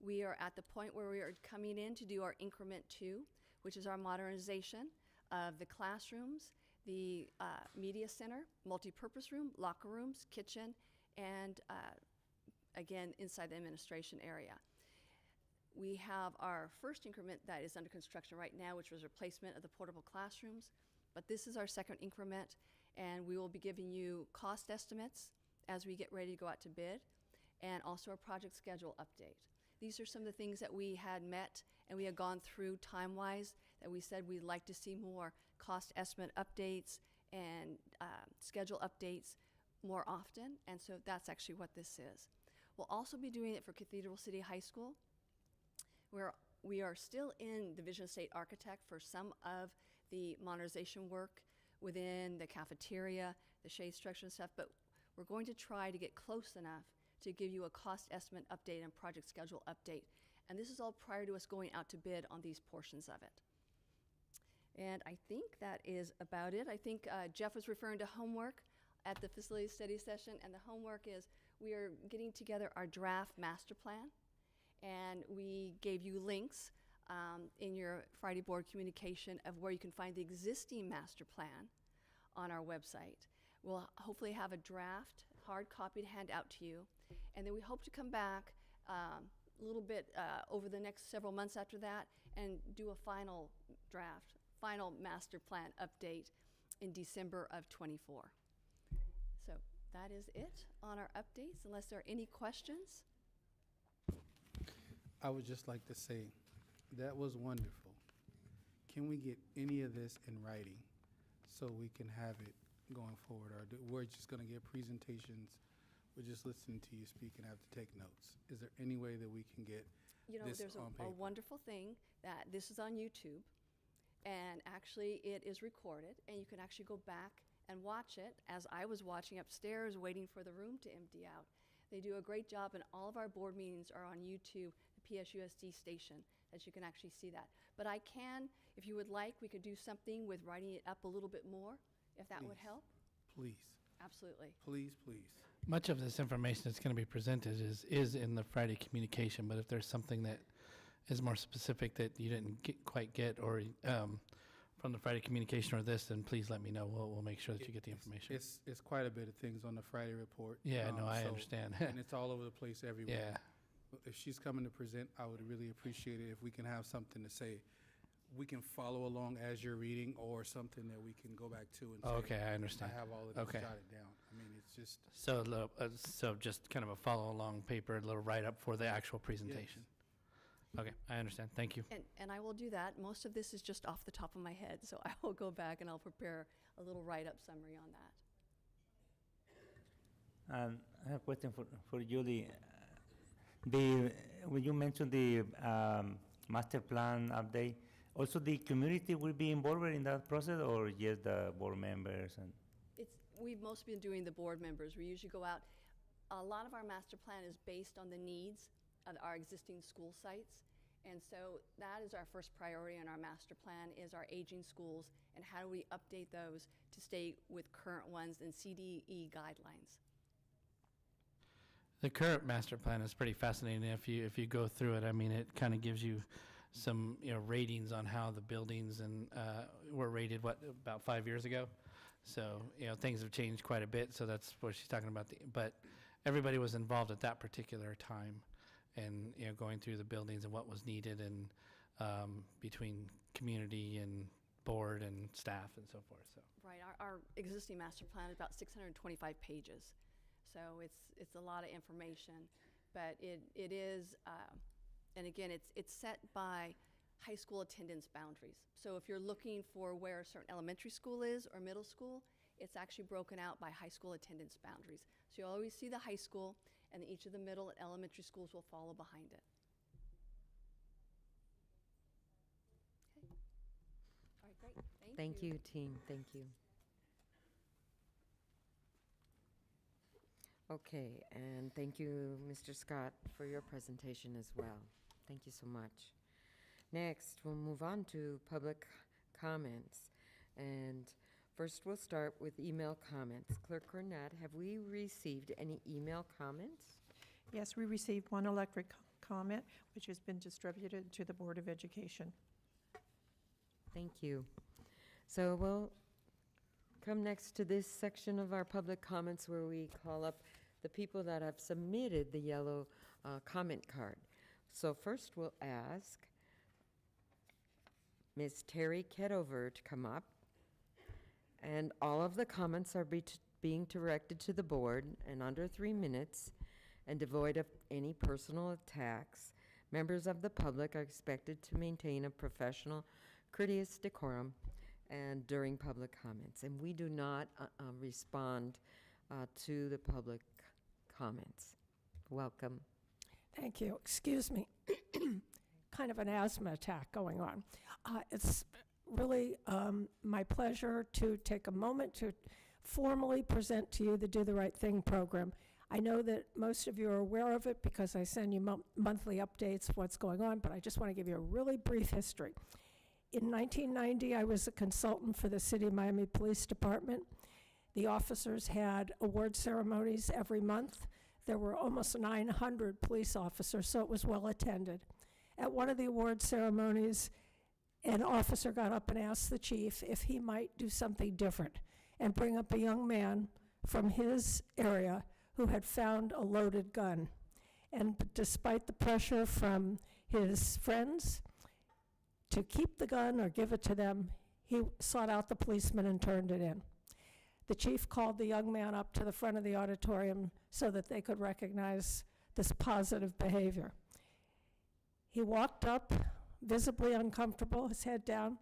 We are at the point where we are coming in to do our increment 2, which is our modernization of the classrooms, the media center, multi-purpose room, locker rooms, kitchen, and again, inside the administration area. We have our first increment that is under construction right now, which was replacement of the portable classrooms. But this is our second increment, and we will be giving you cost estimates as we get ready to go out to bid, and also a project schedule update. These are some of the things that we had met and we had gone through time-wise that we said we'd like to see more cost estimate updates and schedule updates more often, and so that's actually what this is. We'll also be doing it for Cathedral City High School, where we are still in Division of State Architect for some of the modernization work within the cafeteria, the shade structure and stuff, but we're going to try to get close enough to give you a cost estimate update and project schedule update. And this is all prior to us going out to bid on these portions of it. And I think that is about it. I think Jeff was referring to homework at the facility study session, and the homework is we are getting together our draft master plan, and we gave you links in your Friday board communication of where you can find the existing master plan on our website. We'll hopefully have a draft, hard copy to hand out to you, and then we hope to come back a little bit over the next several months after that and do a final draft, final master plan update in December of '24. So that is it on our updates, unless there are any questions. I would just like to say, that was wonderful. Can we get any of this in writing so we can have it going forward? Or we're just going to get presentations, we're just listening to you speak and have to take notes? Is there any way that we can get this There's on a paper? wonderful thing that this is on YouTube, and actually it is recorded, and you can actually go back and watch it as I was watching upstairs waiting for the room to empty out. They do a great job, and all of our board meetings are on YouTube, the PSUSD station, that you can actually see that. But I can, if you would like, we could do something with writing it up a little bit more, if that would Please. help. Please, Absolutely. please, please. Much of this information that's going to be presented is in the Friday communication, but if there's something that is more specific that you didn't quite get or from the Friday communication or this, then please let me know. We'll make sure that you get the information. It's quite a bit of things on the Friday report. Yeah, no, I so- understand. And it's all over the place everywhere. Yeah. If she's coming to present, I would really appreciate it if we can have something to say. We can follow along as you're reading, or something that we can go back to and say. Okay, I understand. I have all of this Okay. jotted down. I mean, it's just. So just kind of a follow-along paper, a little write-up for the actual presentation. Okay, I understand. Thank you. And I will do that. Most of this is just off the top of my head, so I will go back and I'll prepare a little write-up summary on that. And I have a question for Julie. When you mentioned the master plan update, also the community will be involved in that process, or just the board members? And We've mostly been doing the board members. We usually go out. A lot of our master plan is based on the needs of our existing school sites. And so that is our first priority in our master plan, is our aging schools, and how do we update those to stay with current ones and CDE guidelines. The current master plan is pretty fascinating. If you go through it, I mean, it kind of gives you some ratings on how the buildings and were rated about 5 years ago. So things have changed quite a bit. So that's what she's talking about. But everybody was involved at that particular time, and going through the buildings and what was needed, and between community and board and staff and so forth. So Right, our existing master plan is about 625 pages. So it's a lot of information, but it is, and again, it's set by high school attendance boundaries. So if you're looking for where a certain elementary school is or middle school, it's actually broken out by high school attendance boundaries. So you'll always see the high school, and each of the middle and elementary schools will follow behind it. Okay. All right, great. Thank you, team. Thank you. Okay, and thank you, Mr. Scott, for your presentation as well. Thank you so much. Next, we'll move on to public comments. And first, we'll start with email comments. Clerk Cornett, have we received any email comments? Yes, we received one electric comment, which has been distributed to the Board of Education. Thank you. So we'll come next to this section of our public comments where we call up the people that have submitted the yellow comment card. So first we'll ask Ms. Terry Ketover to come up. And all of the comments are being directed to the board and under 3 minutes and devoid of any personal attacks. Members of the public are expected to maintain a professional, courteous decorum and during public comments. And we do not respond to the public comments. Welcome. Thank you. Excuse me. Kind of an asthma attack going on. It's really my pleasure to take a moment to formally present to you the Do the Right Thing program. I know that most of you are aware of it because I send you monthly updates of what's going on, but I just want to give you a really brief history. In 1990, I was a consultant for the City of Miami Police Department. The officers had award ceremonies every month. There were almost 900 police officers, so it was well attended. At one of the award ceremonies, an officer got up and asked the chief if he might do something different and bring up a young man from his area who had found a loaded gun. And despite the pressure from his friends to keep the gun or give it to them, he sought out the policeman and turned it in. The chief called the young man up to the front of the auditorium so that they could recognize this positive behavior. He walked up, visibly uncomfortable, his head down,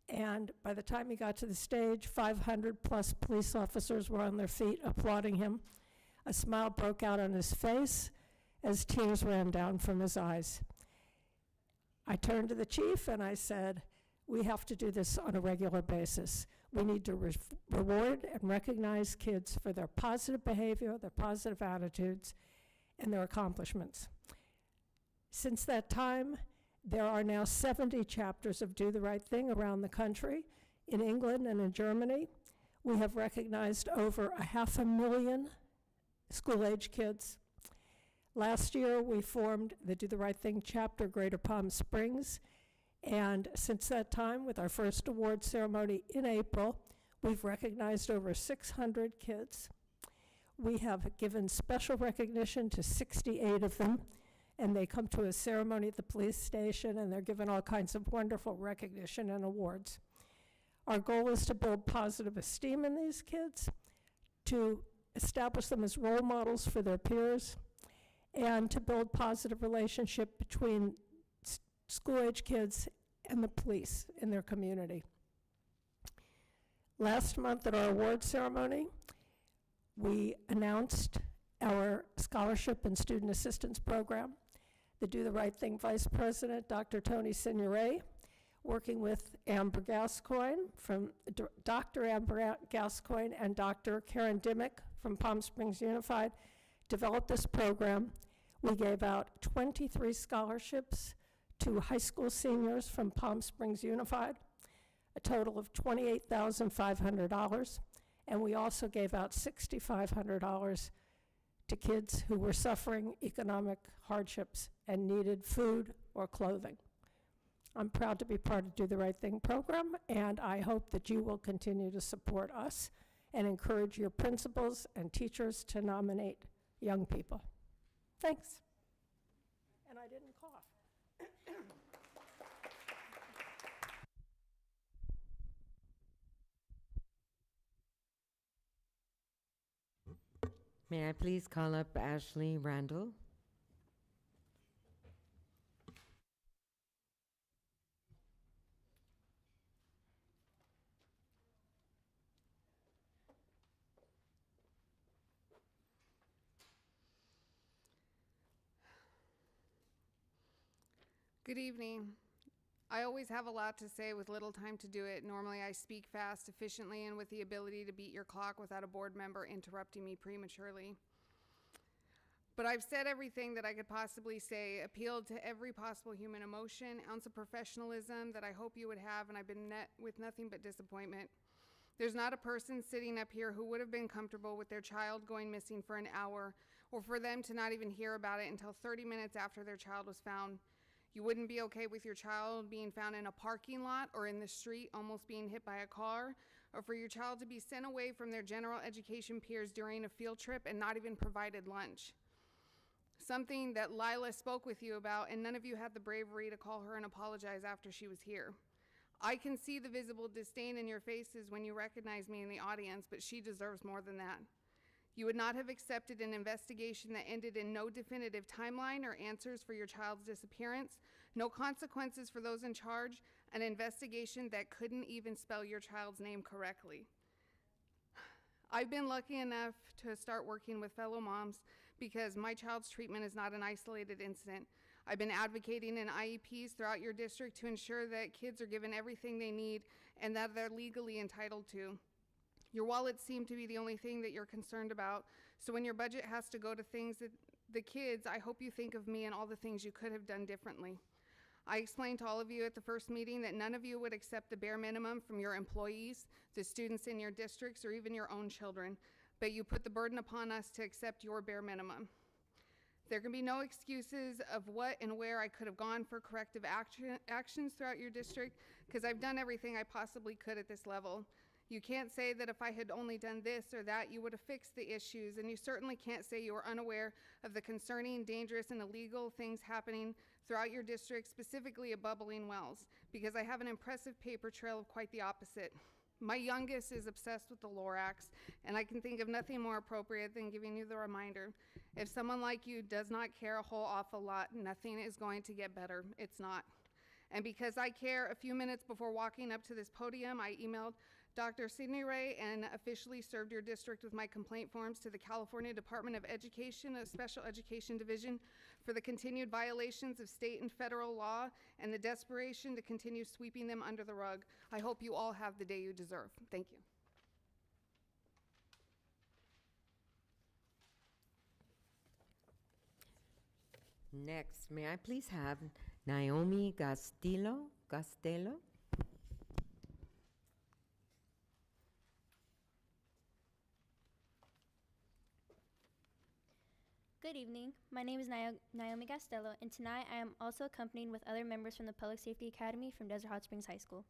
and by the time he got to the stage, 500 plus police officers were on their feet applauding him. A smile broke out on his face as tears ran down from his eyes. I turned to the chief and I said, we have to do this on a regular basis. We need to reward and recognize kids for their positive behavior, their positive attitudes, and their accomplishments. Since that time, there are now 70 chapters of Do the Right Thing around the country. In England and in Germany, we have recognized over 500,000 school-age kids. Last year, we formed the Do the Right Thing chapter, Greater Palm Springs, and since that time, with our first award ceremony in April, we've recognized over 600 kids. We have given special recognition to 68 of them, and they come to a ceremony at the police station, and they're given all kinds of wonderful recognition and awards. Our goal is to build positive esteem in these kids, to establish them as role models for their peers, and to build positive relationship between school-age kids and the police in their community. Last month at our award ceremony, we announced our scholarship and student assistance program. The Do the Right Thing Vice President, Dr. Tony Signoret, working with Amber Gascoigne Dr. Amber Gascoigne and Dr. Karen Dimmick from Palm Springs Unified, developed this program. We gave out 23 scholarships to high school seniors from Palm Springs Unified, a total of $28,500, and we also gave out $6,500 to kids who were suffering economic hardships and needed food or clothing. I'm proud to be part of Do the Right Thing program, and I hope that you will continue to support us and encourage your principals and teachers to nominate young people. Thanks. And I didn't cough. May I please call up Ashley Randall? Good evening. I always have a lot to say with little time to do it. Normally I speak fast, efficiently, and with the ability to beat your clock without a board member interrupting me prematurely. But I've said everything that I could possibly say, appealed to every possible human emotion, ounce of professionalism that I hope you would have, and I've been met with nothing but disappointment. There's not a person sitting up here who would have been comfortable with their child going missing for an hour, or for them to not even hear about it until 30 minutes after their child was found. You wouldn't be okay with your child being found in a parking lot or in the street almost being hit by a car, or for your child to be sent away from their general education peers during a field trip and not even provided lunch. Something that Lila spoke with you about, and none of you had the bravery to call her and apologize after she was here. I can see the visible disdain in your faces when you recognize me in the audience, but she deserves more than that. You would not have accepted an investigation that ended in no definitive timeline or answers for your child's disappearance, no consequences for those in charge, an investigation that couldn't even spell your child's name correctly. I've been lucky enough to start working with fellow moms because my child's treatment is not an isolated incident. I've been advocating in IEPs throughout your district to ensure that kids are given everything they need and that they're legally entitled to. Your wallets seem to be the only thing that you're concerned about, so when your budget has to go to things that the kids, I hope you think of me and all the things you could have done differently. I explained to all of you at the first meeting that none of you would accept the bare minimum from your employees, the students in your districts, or even your own children, but you put the burden upon us to accept your bare minimum. There can be no excuses of what and where I could have gone for corrective actions throughout your district, because I've done everything I possibly could at this level. You can't say that if I had only done this or that, you would have fixed the issues, and you certainly can't say you were unaware of the concerning, dangerous, and illegal things happening throughout your district, specifically at Bubbling Wells, because I have an impressive paper trail of quite the opposite. My youngest is obsessed with the Lorax, and I can think of nothing more appropriate than giving you the reminder. If someone like you does not care a whole awful lot, nothing is going to get better. It's not. And because I care, a few minutes before walking up to this podium, I emailed Dr. Sidney Ray and officially served your district with my complaint forms to the California Department of Education, a Special Education Division, for the continued violations of state and federal law and the desperation to continue sweeping them under the rug. I hope you all have the day you deserve. Thank you. Next, may I please have Naomi Costello? Good evening. My name is Naomi Costello, and tonight I am also accompanied with other members from the Public Safety Academy from Desert Hot Springs High School.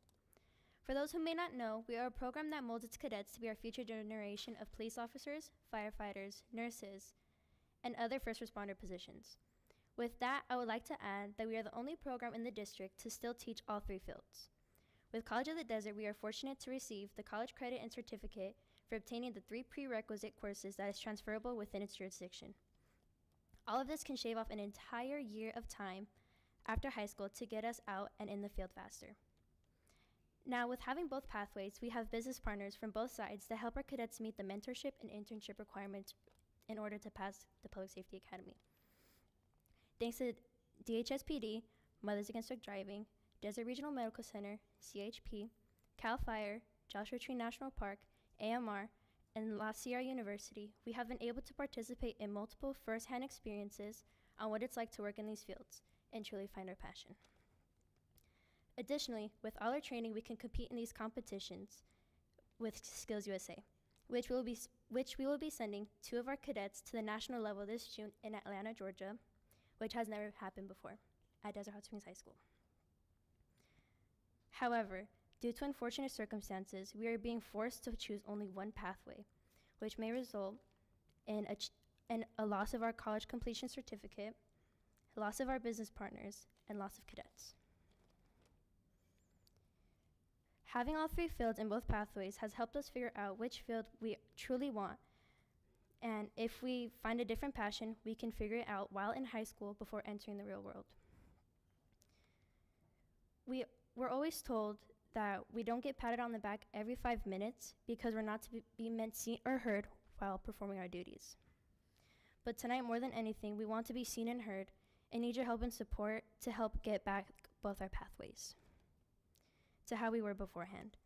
For those who may not know, we are a program that molds its cadets to be our future generation of police officers, firefighters, nurses, and other first responder positions. With that, I would like to add that we are the only program in the district to still teach all three fields. With College of the Desert, we are fortunate to receive the college credit and certificate for obtaining the 3 prerequisite courses that is transferable within its jurisdiction. All of this can shave off an entire year of time after high school to get us out and in the field faster. Now, with having both pathways, we have business partners from both sides to help our cadets meet the mentorship and internship requirements in order to pass the Public Safety Academy. Thanks to DHSPD, Mothers Against Drug Driving, Desert Regional Medical Center, CHP, CAL FIRE, Joshua Tree National Park, AMR, and La Sierra University, we have been able to participate in multiple first-hand experiences on what it's like to work in these fields and truly find our passion. Additionally, with all our training, we can compete in these competitions with Skills USA, which we will be sending 2 of our cadets to the national level this June in Atlanta, Georgia, which has never happened before at Desert Hot Springs High School. However, due to unfortunate circumstances, we are being forced to choose only one pathway, which may result in a loss of our college completion certificate, loss of our business partners, and loss of cadets. Having all 3 fields in both pathways has helped us figure out which field we truly want, and if we find a different passion, we can figure it out while in high school before entering the real world. We're always told that we don't get patted on the back every 5 minutes because we're not to be meant seen or heard while performing our duties. But tonight, more than anything, we want to be seen and heard and need your help and support to help get back both our pathways to how we were beforehand.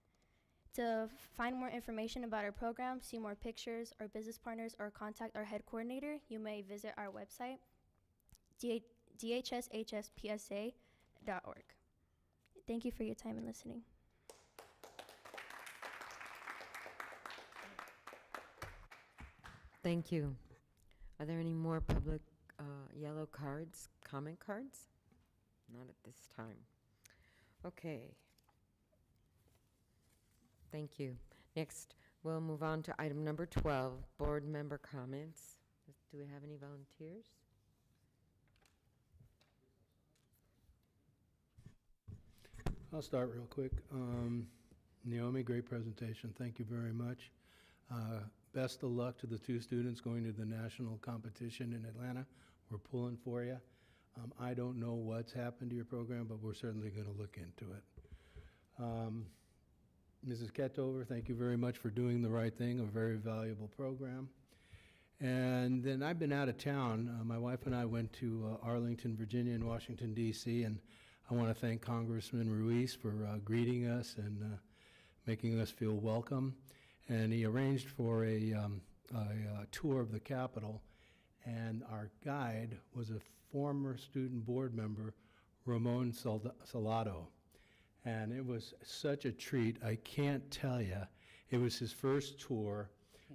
To find more information about our program, see more pictures, our business partners, or contact our head coordinator, you may visit our website, dhshspsa.org. Thank you for your time and listening. Thank you. Are there any more public yellow cards, comment cards? Not at this time. Okay. Thank you. Next, we'll move on to item number 12, board member comments. Do we have any volunteers? I'll start real quick. Naomi, great presentation. Thank you very much. Best of luck to the 2 students going to the national competition in Atlanta. We're pulling for you. I don't know what's happened to your program, but we're certainly going to look into it. Mrs. Ketover, thank you very much for doing the right thing, a very valuable program. And then I've been out of town. My wife and I went to Arlington, Virginia, and Washington, D.C., and I want to thank Congressman Ruiz for greeting us and making us feel welcome. And he arranged for a tour of the Capitol, and our guide was a former student board member, Ramon Salado. And it was such a treat, I can't tell you. It was his first tour,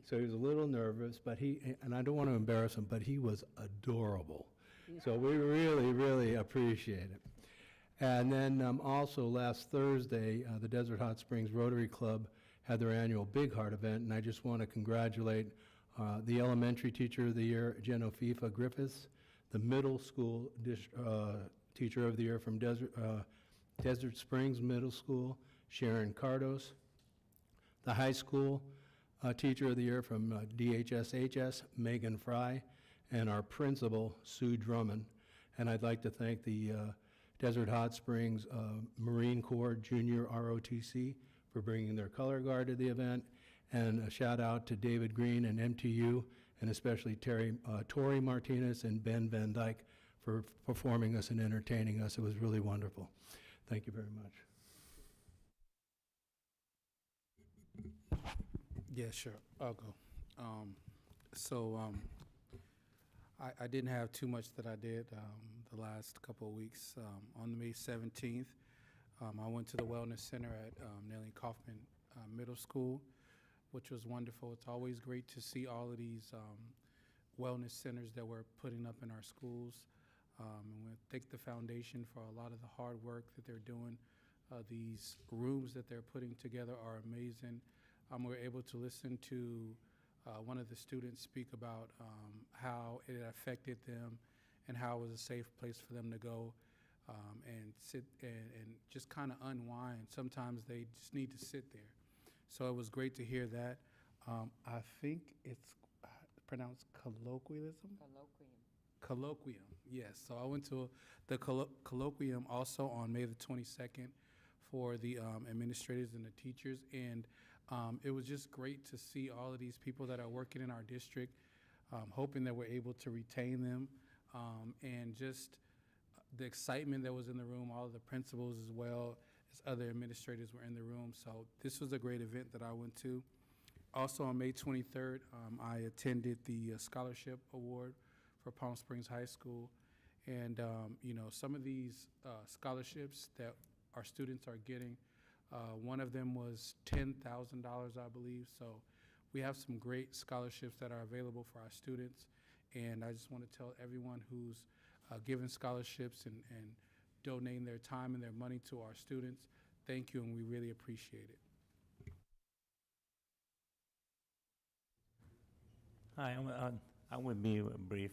so he was a little nervous, but and I don't want to embarrass him, but he was adorable. So we really, really appreciate it. And then also last Thursday, the Desert Hot Springs Rotary Club had their annual Big Heart event, and I just want to congratulate the elementary teacher of the year, Genofifa Griffiths, the middle school teacher of the year from Desert Springs Middle School, Sharon Cardos, the high school teacher of the year from DHSHS, Megan Fry, and our principal, Sue Drummond. And I'd like to thank the Desert Hot Springs Marine Corps Junior ROTC for bringing their color guard to the event, and a shout out to David Green and MTU, and especially Tori Martinez and Ben Van Dyke for performing us and entertaining us. It was really wonderful. Thank you very much. Yeah, sure, I'll go. I didn't have too much that I did the last couple of weeks. On May 17th, I went to the Wellness Center at Nellie Kaufman Middle School, which was wonderful. It's always great to see all of these wellness centers that we're putting up in our schools. And we thank the foundation for a lot of the hard work that they're doing. These rooms that they're putting together are amazing. We were able to listen to one of the students speak about how it affected them and how it was a safe place for them to go and sit and just kind of unwind. Sometimes they just need to sit there. So it was great to hear that. I think it's pronounced colloquialism? Colloquium, yes. So I went to the colloquium also on May the 22nd for the administrators and the teachers, and it was just great to see all of these people that are working in our district, hoping that we're able to retain them, and just the excitement that was in the room, all of the principals as well as other administrators were in the room. So this was a great event that I went to. Also on May 23rd, I attended the Scholarship Award for Palm Springs High School. And, you know, some of these scholarships that our students are getting, one of them was $10,000, I believe. So we have some great scholarships that are available for our students. And I just want to tell everyone who's giving scholarships and donating their time and their money to our students, thank you, and we really appreciate it. Hi, I will be brief.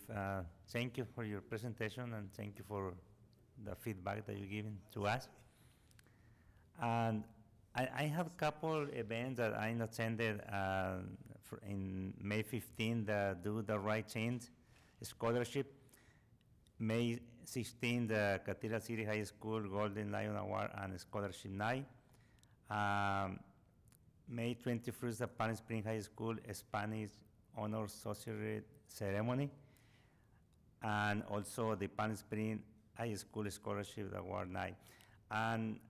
Thank you for your presentation, and thank you for the feedback that you're giving to us. And I have a couple events that I attended in May 15, the Do the Right Thing Scholarship. May 16, the Cathedral City High School Golden Lion Award and Scholarship Night. May 21st, the Palm Springs High School Spanish Honors Society Ceremony. And also the Palm Springs High School Scholarship Award Night. And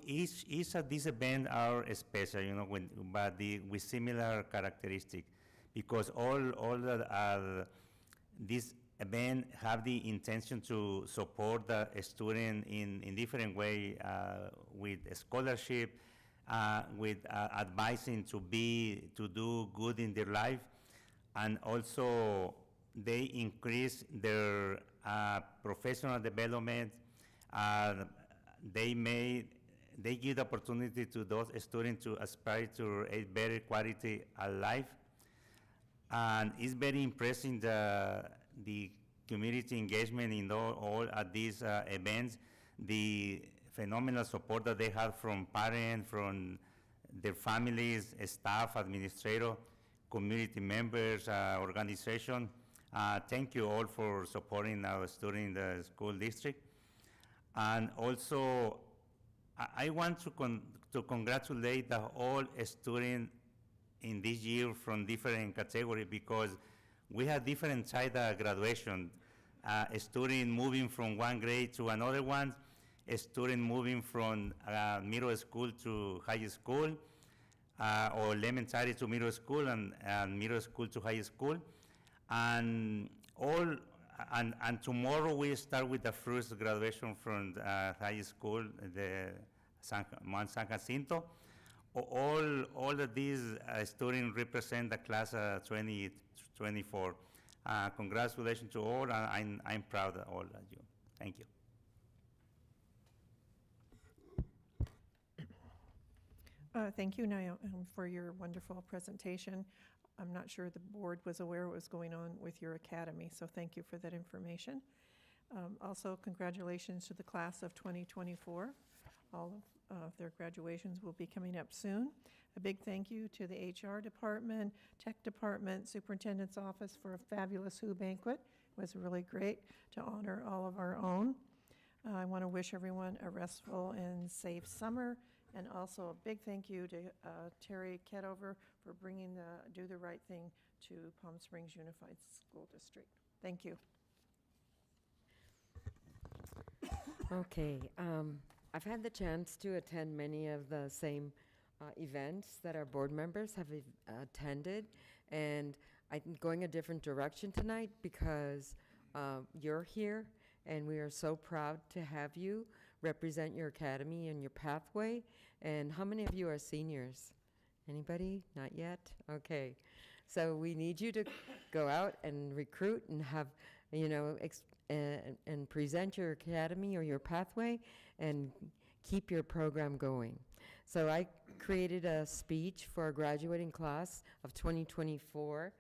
each of these events are special, you know, but with similar characteristics, because all these events have the intention to support the student in different way, with a scholarship, with advising to do good in their life, and also they increase their professional development. They give the opportunity to those students to aspire to a better quality of life. And it's very impressive the community engagement in all of these events, the phenomenal support that they have from parents, from their families, staff, administrators, community members, organization. Thank you all for supporting our students in the school district. And also, I want to to congratulate the all students in this year from different categories because we have different type of graduation. A student moving from one grade to another one, a student moving from middle school to high school, or elementary to middle school and middle school to high school. And tomorrow we start with the first graduation from high school, the Mount San Jacinto. All of these students represent the class 2024. Congratulations to all, and I'm proud of all of you. Thank you. Thank you, Naomi, for your wonderful presentation. I'm not sure the board was aware what was going on with your academy, so thank you for that information. Also, congratulations to the class of 2024. All of their graduations will be coming up soon. A big thank you to the HR department, tech department, superintendent's office for a fabulous Who banquet. It was really great to honor all of our own. I want to wish everyone a restful and safe summer. And also a big thank you to Terry Ketover for bringing the Do the Right Thing to Palm Springs Unified School District. Thank you. Okay, I've had the chance to attend many of the same events that our board members have attended, and I'm going a different direction tonight because you're here, and we are so proud to have you represent your academy and your pathway. And how many of you are seniors? Anybody? Not yet? Okay. So we need you to go out and recruit and have, and present your academy or your pathway and keep your program going. So I created a speech for our graduating class of 2024,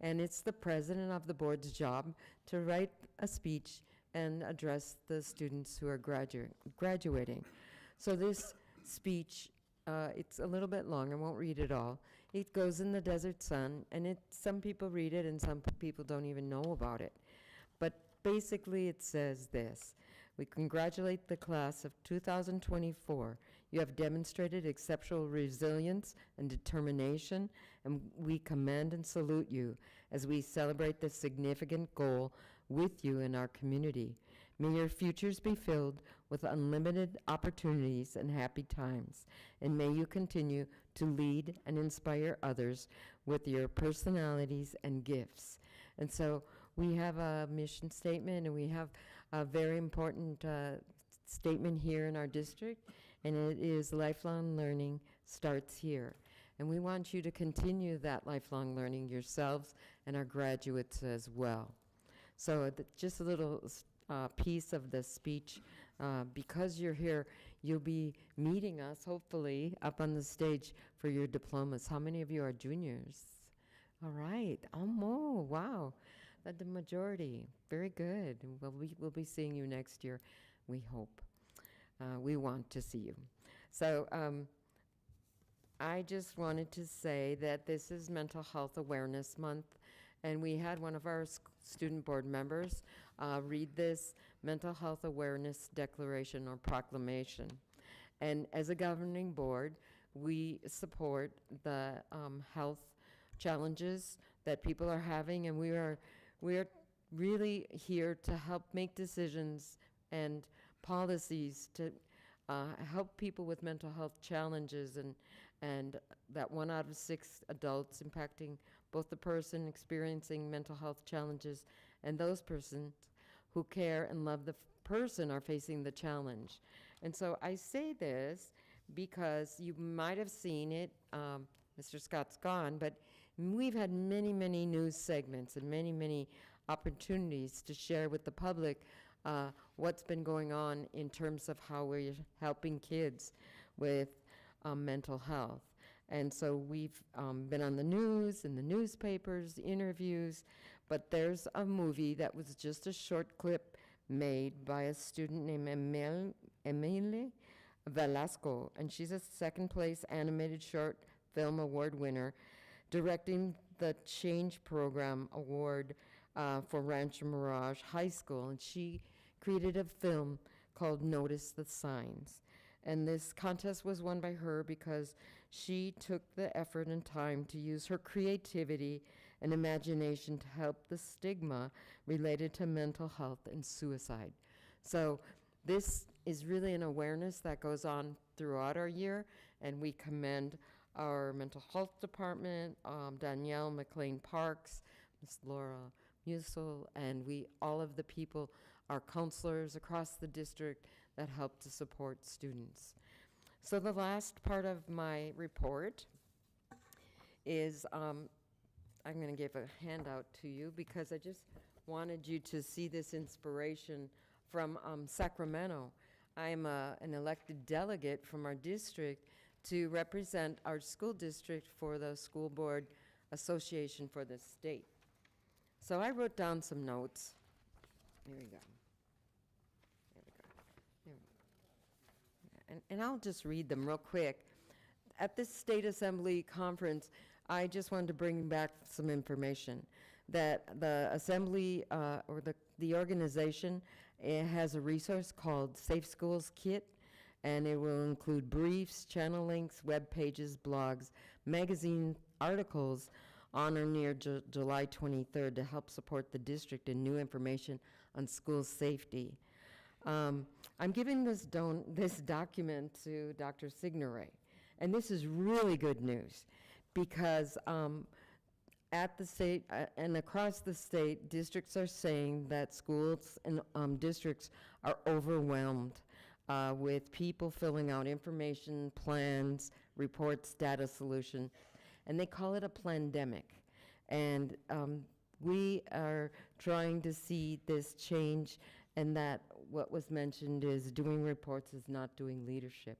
and it's the president of the board's job to write a speech and address the students who are graduating. So this speech, it's a little bit long. I won't read it all. It goes in the desert sun, and some people read it and some people don't even know about it. But basically it says this: we congratulate the class of 2024. You have demonstrated exceptional resilience and determination, and we commend and salute you as we celebrate this significant goal with you in our community. May your futures be filled with unlimited opportunities and happy times, and may you continue to lead and inspire others with your personalities and gifts. And so we have a mission statement, and we have a very important statement here in our district, and it is lifelong learning starts here. And we want you to continue that lifelong learning yourselves and our graduates as well. So just a little piece of the speech. Because you're here, you'll be meeting us, hopefully, up on the stage for your diplomas. How many of you are juniors? All right. Oh, wow. The majority. Very good. Well, we'll be seeing you next year, we hope. We want to see you. So I just wanted to say that this is Mental Health Awareness Month, and we had one of our student board members read this Mental Health Awareness Declaration or Proclamation. And as a governing board, we support the health challenges that people are having, and we are really here to help make decisions and policies to help people with mental health challenges, and that 1 out of 6 adults impacting both the person experiencing mental health challenges and those persons who care and love the person are facing the challenge. And so I say this because you might have seen it, Mr. Scott's gone, but we've had many, many news segments and many, many opportunities to share with the public what's been going on in terms of how we're helping kids with mental health. And so we've been on the news, in the newspapers, interviews, but there's a movie that was just a short clip made by a student named Emile Velasco, and she's a second-place animated short film award winner, directing the Change Program Award for Rancho Mirage High School, and she created a film called Notice the Signs. And this contest was won by her because she took the effort and time to use her creativity and imagination to help the stigma related to mental health and suicide. So this is really an awareness that goes on throughout our year, and we commend our mental health department, Danielle McLean Parks, Ms. Laura Musel, and all of the people, our counselors across the district that help to support students. So the last part of my report is I'm going to give a handout to you because I just wanted you to see this inspiration from Sacramento. I'm an elected delegate from our district to represent our school district for the School Board Association for the state. So I wrote down some notes. Here we go. There we go. Here we go. And I'll just read them real quick. At this State Assembly conference, I just wanted to bring back some information that the Assembly or the organization has a resource called Safe Schools Kit, and it will include briefs, channel links, web pages, blogs, magazine articles on or near July 23rd to help support the district in new information on school safety. I'm giving this document to Dr. Signoret, and this is really good news because at the state and across the state, districts are saying that schools and districts are overwhelmed with people filling out information, plans, reports, data solution, and they call it a plandemic. And we are trying to see this change, and that what was mentioned is doing reports is not doing leadership,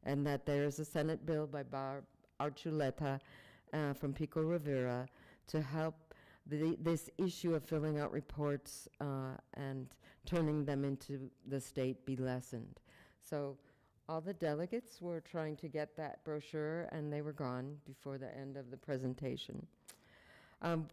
and that there is a Senate bill by Barb Archuleta from Pico Rivera to help this issue of filling out reports and turning them into the state be lessened. So all the delegates were trying to get that brochure, and they were gone before the end of the presentation.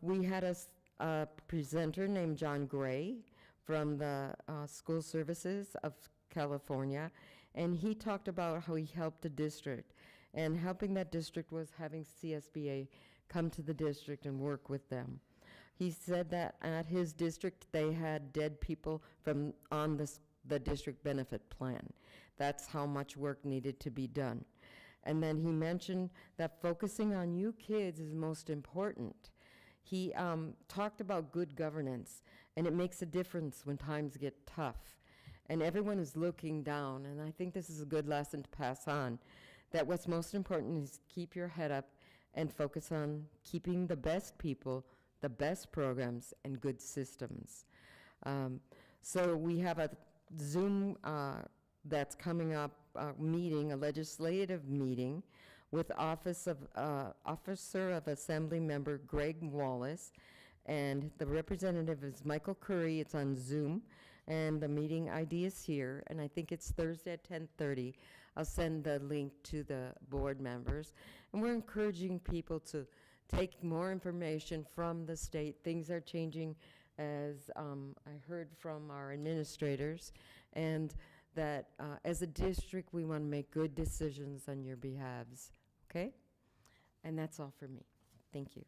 We had a presenter named John Gray from the School Services of California, and he talked about how he helped the district, and helping that district was having CSBA come to the district and work with them. He said that at his district they had dead people on the district benefit plan. That's how much work needed to be done. And then he mentioned that focusing on you kids is most important. He talked about good governance, and it makes a difference when times get tough. And everyone is looking down, and I think this is a good lesson to pass on, that what's most important is keep your head up and focus on keeping the best people, the best programs, and good systems. So we have a Zoom that's coming up, meeting, a legislative meeting with Officer of Assembly Member Greg Wallace, and the representative is Michael Curry. It's on Zoom, and the meeting ID is here, and I think it's Thursday at 10:30. I'll send the link to the board members, and we're encouraging people to take more information from the state. Things are changing, as I heard from our administrators, and that as a district, we want to make good decisions on your behalves, okay? And that's all for me. Thank you.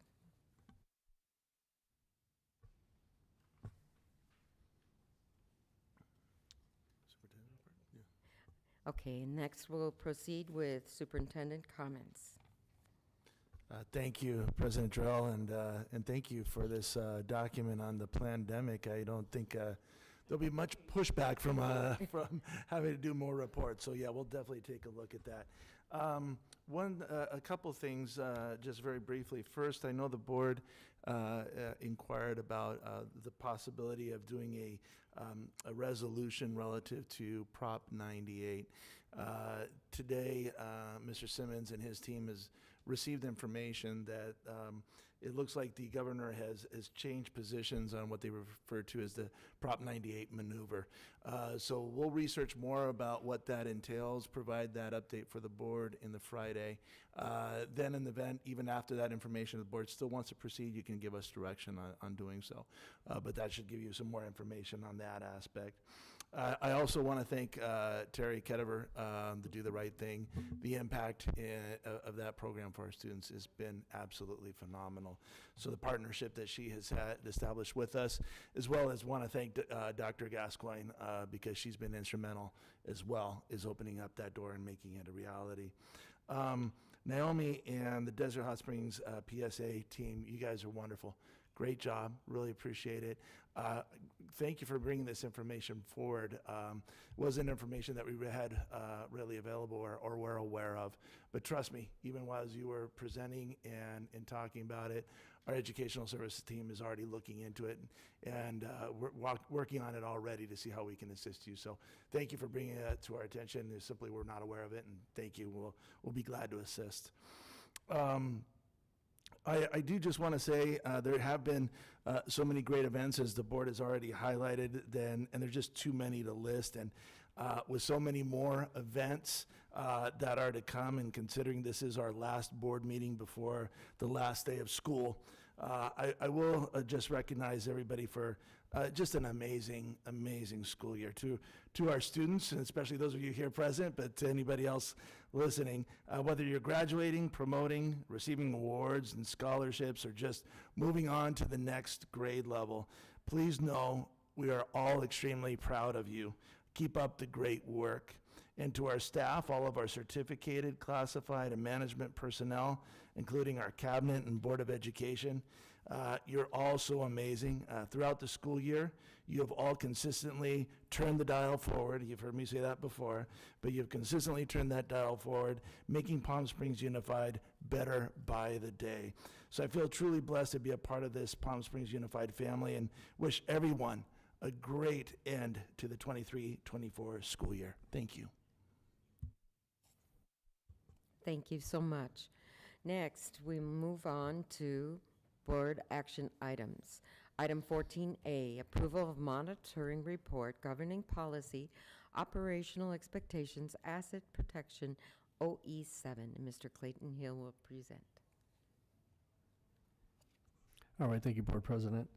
Okay, next we'll proceed with superintendent comments. Thank you, President Drell, and thank you for this document on the plandemic. I don't think there'll be much pushback from having to do more reports. So yeah, we'll definitely take a look at that. A couple things, just very briefly. First, I know the board inquired about the possibility of doing a resolution relative to Prop 98. Today, Mr. Simmons and his team has received information that it looks like the governor has changed positions on what they refer to as the Prop 98 maneuver. So we'll research more about what that entails, provide that update for the board in the Friday. Then in the event, even after that information, the board still wants to proceed, you can give us direction on doing so. But that should give you some more information on that aspect. I also want to thank Terry Kettever, the Do the Right Thing. The impact of that program for our students has been absolutely phenomenal. So the partnership that she has had established with us, as well as want to thank Dr. Gascoigne, because she's been instrumental as well, is opening up that door and making it a reality. Naomi and the Desert Hot Springs PSA team, you guys are wonderful. Great job. Really appreciate it. Thank you for bringing this information forward. Wasn't information that we had really available or were aware of. But trust me, even while you were presenting and talking about it, our educational services team is already looking into it, and we're working on it already to see how we can assist you. So thank you for bringing that to our attention. It's simply we're not aware of it, and thank you. We'll be glad to assist. I do just want to say there have been so many great events, as the board has already highlighted, and there's just too many to list. And with so many more events that are to come, and considering this is our last board meeting before the last day of school, I will just recognize everybody for just an amazing, amazing school year. To our students, and especially those of you here present, but to anybody else listening, whether you're graduating, promoting, receiving awards and scholarships, or just moving on to the next grade level, please know we are all extremely proud of you. Keep up the great work. And to our staff, all of our certificated, classified, and management personnel, including our cabinet and Board of Education, you're all so amazing. Throughout the school year, you have all consistently turned the dial forward. You've heard me say that before, but you've consistently turned that dial forward, making Palm Springs Unified better by the day. So I feel truly blessed to be a part of this Palm Springs Unified family, and wish everyone a great end to the 23-24 school year. Thank you. Thank you so much. Next, we move on to board action items. Item 14A, approval of monitoring report governing policy, operational expectations, asset protection, OE7. And Mr. Clayton Hill will present. All right, thank you, Board President.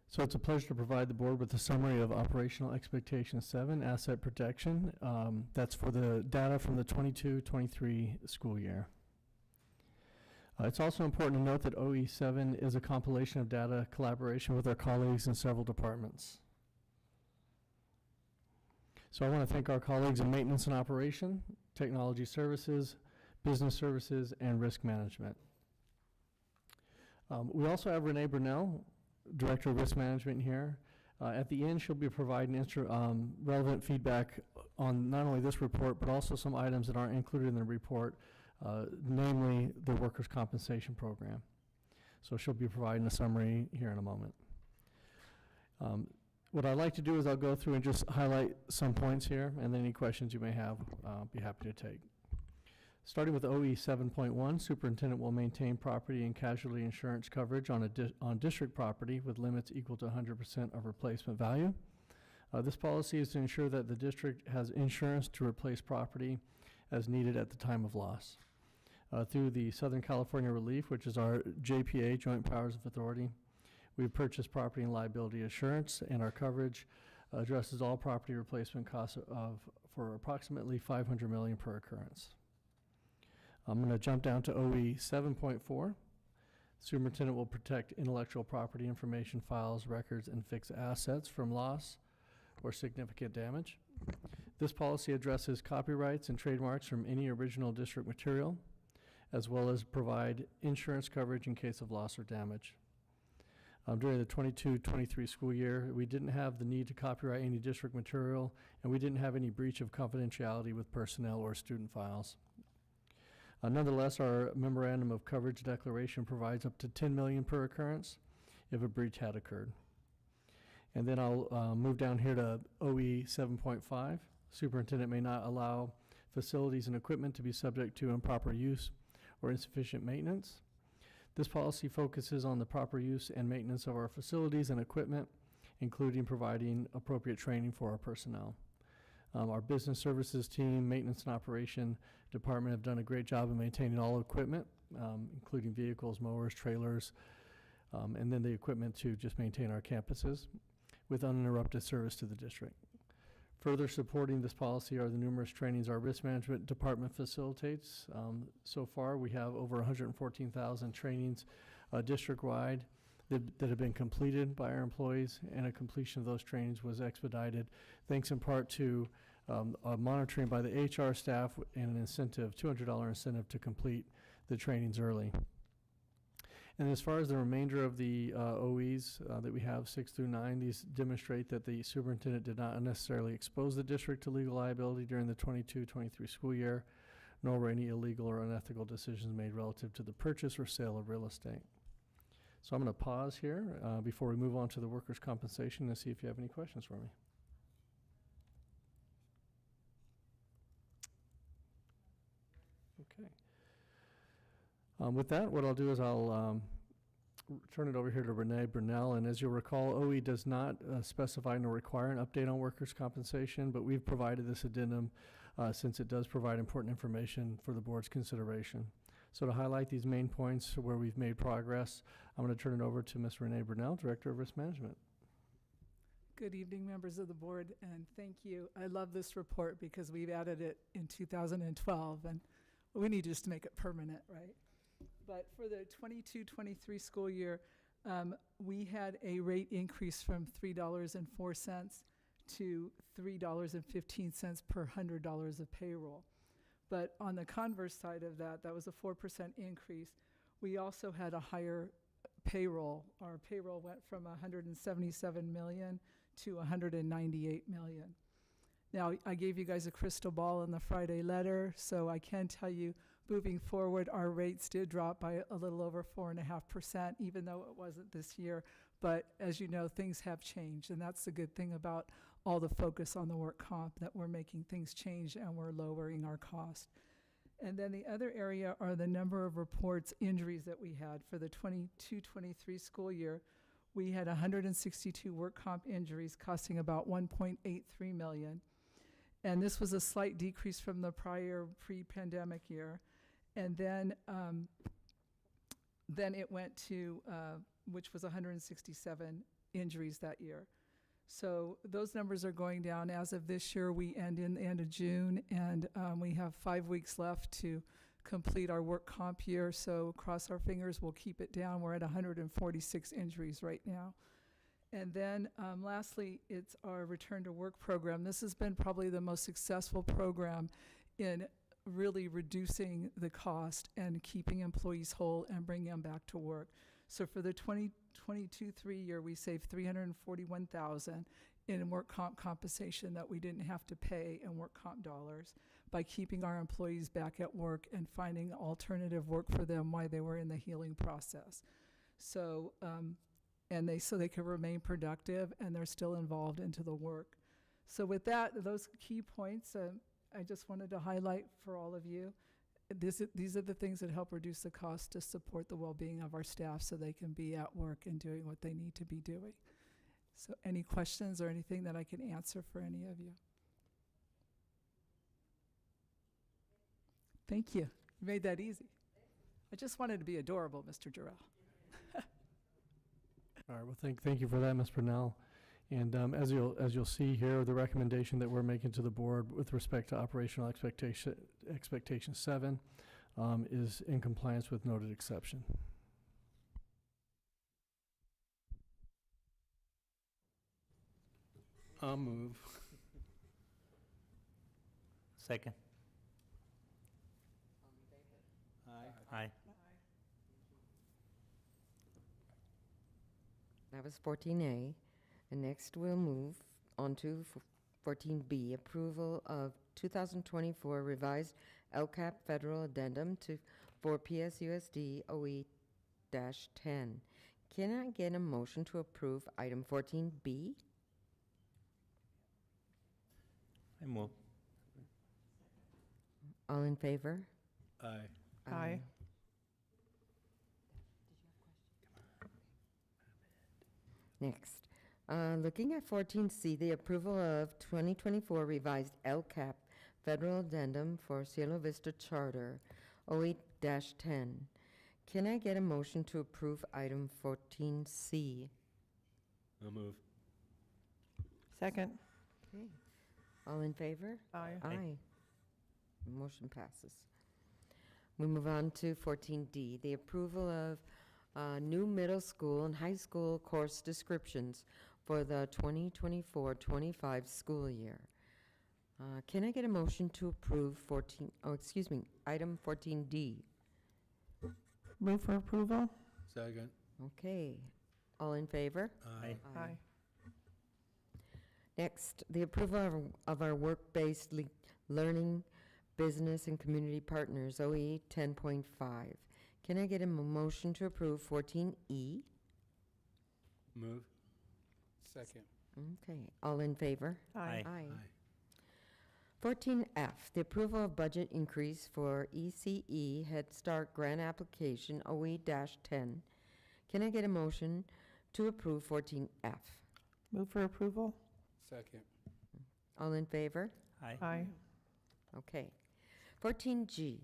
So it's a pleasure to provide the board with a summary of Operational Expectation 7, Asset Protection. That's for the data from the 22-23 school year. It's also important to note that OE7 is a compilation of data collaboration with our colleagues in several departments. So I want to thank our colleagues in Maintenance and Operation, Technology Services, Business Services, and Risk Management. We also have Renee Brunel, Director of Risk Management here. At the end, she'll be providing relevant feedback on not only this report, but also some items that aren't included in the report, namely the workers' compensation program. So she'll be providing a summary here in a moment. What I'd like to do is I'll go through and just highlight some points here, and then any questions you may have, I'll be happy to take. Starting with OE 7.1, superintendent will maintain property and casualty insurance coverage on district property with limits equal to 100% of replacement value. This policy is to ensure that the district has insurance to replace property as needed at the time of loss. Through the Southern California Relief, which is our JPA, Joint Powers of Authority, we've purchased property and liability assurance, and our coverage addresses all property replacement costs for approximately $500 million per occurrence. I'm going to jump down to OE 7.4. Superintendent will protect intellectual property information, files, records, and fixed assets from loss or significant damage. This policy addresses copyrights and trademarks from any original district material, as well as provide insurance coverage in case of loss or damage. During the 22-23 school year, we didn't have the need to copyright any district material, and we didn't have any breach of confidentiality with personnel or student files. Nonetheless, our memorandum of coverage declaration provides up to $10 million per occurrence if a breach had occurred. And then I'll move down here to OE 7.5. Superintendent may not allow facilities and equipment to be subject to improper use or insufficient maintenance. This policy focuses on the proper use and maintenance of our facilities and equipment, including providing appropriate training for our personnel. Our business services team, maintenance and operation department have done a great job of maintaining all equipment, including vehicles, mowers, trailers, and then the equipment to just maintain our campuses with uninterrupted service to the district. Further supporting this policy are the numerous trainings our risk management department facilitates. So far, we have over 114,000 trainings district-wide that have been completed by our employees, and a completion of those trainings was expedited thanks in part to monitoring by the HR staff and an incentive, $200 incentive to complete the trainings early. And as far as the remainder of the OEs that we have, 6 through 9, these demonstrate that the superintendent did not unnecessarily expose the district to legal liability during the 22-23 school year, nor were any illegal or unethical decisions made relative to the purchase or sale of real estate. So I'm going to pause here before we move on to the workers' compensation and see if you have any questions for me. Okay. With that, what I'll do is I'll turn it over here to Renee Brunel. And as you'll recall, OE does not specify nor require an update on workers' compensation, but we've provided this addendum since it does provide important information for the board's consideration. So to highlight these main points where we've made progress, I'm going to turn it over to Ms. Renee Brunel, Director of Risk Management. Good evening, members of the board, and thank you. I love this report because we've added it in 2012, and we need just to make it permanent, right? But for the 22-23 school year, we had a rate increase from $3.04 to $3.15 per $100 of payroll. But on the converse side of that, that was a 4% increase. We also had a higher payroll. Our payroll went from $177 million to $198 million. Now, I gave you guys a crystal ball in the Friday letter, so I can tell you, moving forward, our rates did drop by a little over 4.5%, even though it wasn't this year. But as you know, things have changed, and that's the good thing about all the focus on the work comp, that we're making things change and we're lowering our cost. And then the other area are the number of reports, injuries that we had for the 22-23 school year. We had 162 work comp injuries costing about $1.83 million. And this was a slight decrease from the prior pre-pandemic year. And then it went to, which was 167 injuries that year. So those numbers are going down. As of this year, we end in the end of June, and we have 5 weeks left to complete our work comp year. So cross our fingers, we'll keep it down. We're at 146 injuries right now. And then lastly, it's our return to work program. This has been probably the most successful program in really reducing the cost and keeping employees whole and bringing them back to work. So for the 2022-3 year, we saved $341,000 in work comp compensation that we didn't have to pay in work comp dollars by keeping our employees back at work and finding alternative work for them while they were in the healing process. So, so they could remain productive and they're still involved into the work. So with that, those key points, I just wanted to highlight for all of you. These are the things that help reduce the cost to support the well-being of our staff so they can be at work and doing what they need to be doing. So any questions or anything that I can answer for any of you? Thank you. You made that easy. I just wanted to be adorable, Mr. Jarrell. All right, well, thank you for that, Ms. Brunel. And as you'll see here, the recommendation that we're making to the board with respect to operational expectation 7 is in compliance with noted exception. I'll move. Second. Aye. Aye. That was 14A. And next we'll move on to 14B, approval of 2024 revised LCAP federal addendum for PSUSD OE-10. Can I get a motion to approve item 14B? I move. All in favor? Aye. Aye. Next, Looking at 14C, the approval of 2024 revised LCAP federal addendum for Cielo Vista Charter 08-10. Can I get a motion to approve item 14C? I'll move. Second. Okay. All in favor? Aye. Aye. Motion passes. We move on to 14D, the approval of new middle school and high school course descriptions for the 2024-25 school year. Can I get a motion to approve item 14D? Move for approval? Second. Okay. All in favor? Aye. Aye. Next, the approval of our work-based learning, business, and community partners, OE 10.5. Can I get a motion to approve 14E? Move. Second. Okay. All in favor? Aye. Aye. 14F, the approval of budget increase for ECE Head Start grant application OE-10. Can I get a motion to approve 14F? Move for approval? Second. All in favor? Aye. Okay. 14G,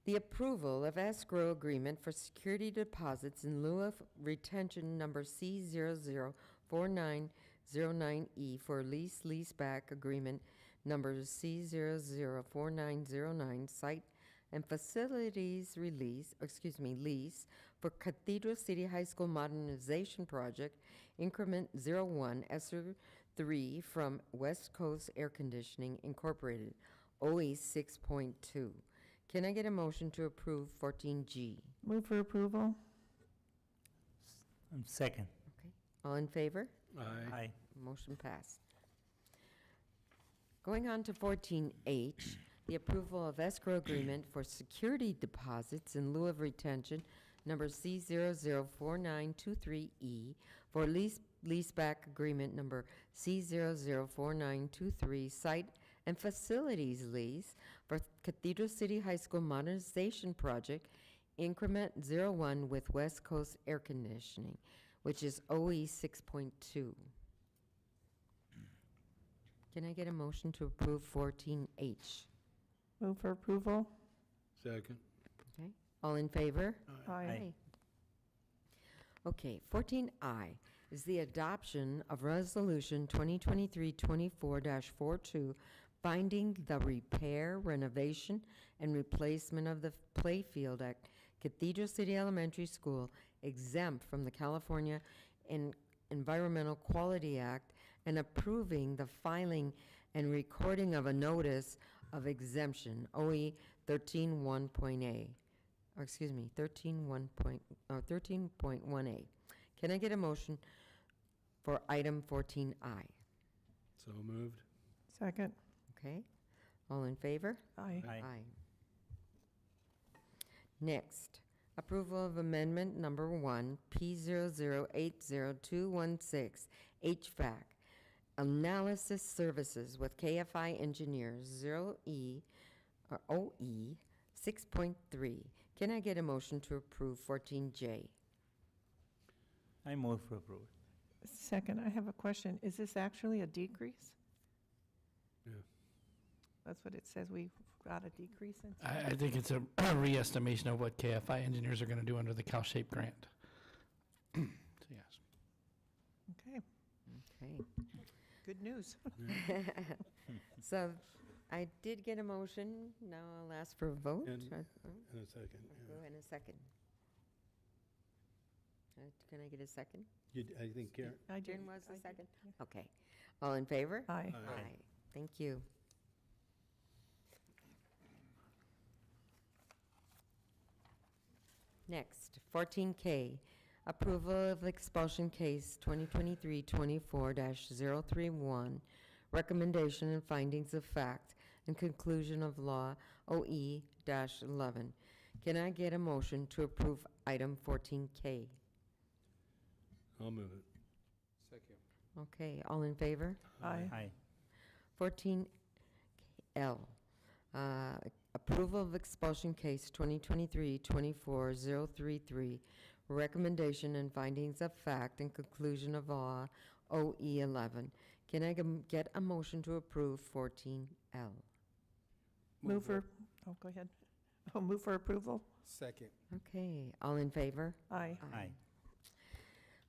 the approval of escrow agreement for security deposits in lieu of retention number C004909E for leaseback agreement number C004909 site and facilities lease for Cathedral City High School Modernization Project Increment 01 ESSER 3 from West Coast Air Conditioning Incorporated, OE 6.2. Can I get a motion to approve 14G? Move for approval? Second. Okay. All in favor? Aye. Motion passed. Going on to 14H, the approval of escrow agreement for security deposits in lieu of retention, number C004923E, for leaseback agreement number C004923, site and facilities lease for Cathedral City High School Modernization Project, Increment 01 with West Coast Air Conditioning, which is OE 6.2. Can I get a motion to approve 14H? Move for approval? Second. Okay. All in favor? Aye. Okay, 14I is the adoption of Resolution 2023-24-42, finding the repair, renovation, and replacement of the playfield at Cathedral City Elementary School exempt from the California Environmental Quality Act and approving the filing and recording of a notice of exemption, OE 13.1.A. 13.1A. Can I get a motion for item 14I? So moved. Second. Okay. All in favor? Aye. Aye. Next, approval of amendment number 1, P0080216, HVAC, analysis services with KFI engineers OE 6.3. Can I get a motion to approve 14J? I move for approval. Second, I have a question. Is this actually a decrease? Yeah. That's what it says. We got a decrease in? I think it's a re-estimation of what KFI engineers are going to do under the CalShape grant. So yes. Okay, Okay. good news. So I did get a motion. Now I'll ask for a vote. And- Oh, In a second. Go in a second. Can I get a second? I think Karen. I did. Jen was the I did, second? yeah. Okay. All in favor? Aye. Aye. Thank you. Next, 14K, approval of expulsion case 2023-24-031, recommendation and findings of fact and conclusion of law OE-11. Can I get a motion to approve item 14K? I'll move it. Second. Okay, all in favor? Aye. Aye. 14L, approval of expulsion case 2023-24-033, recommendation and findings of fact and conclusion of law OE11. Can I get a motion to approve 14L? Move for, oh, go ahead. Oh, move for approval? Second. Okay, all in favor? Aye. Aye.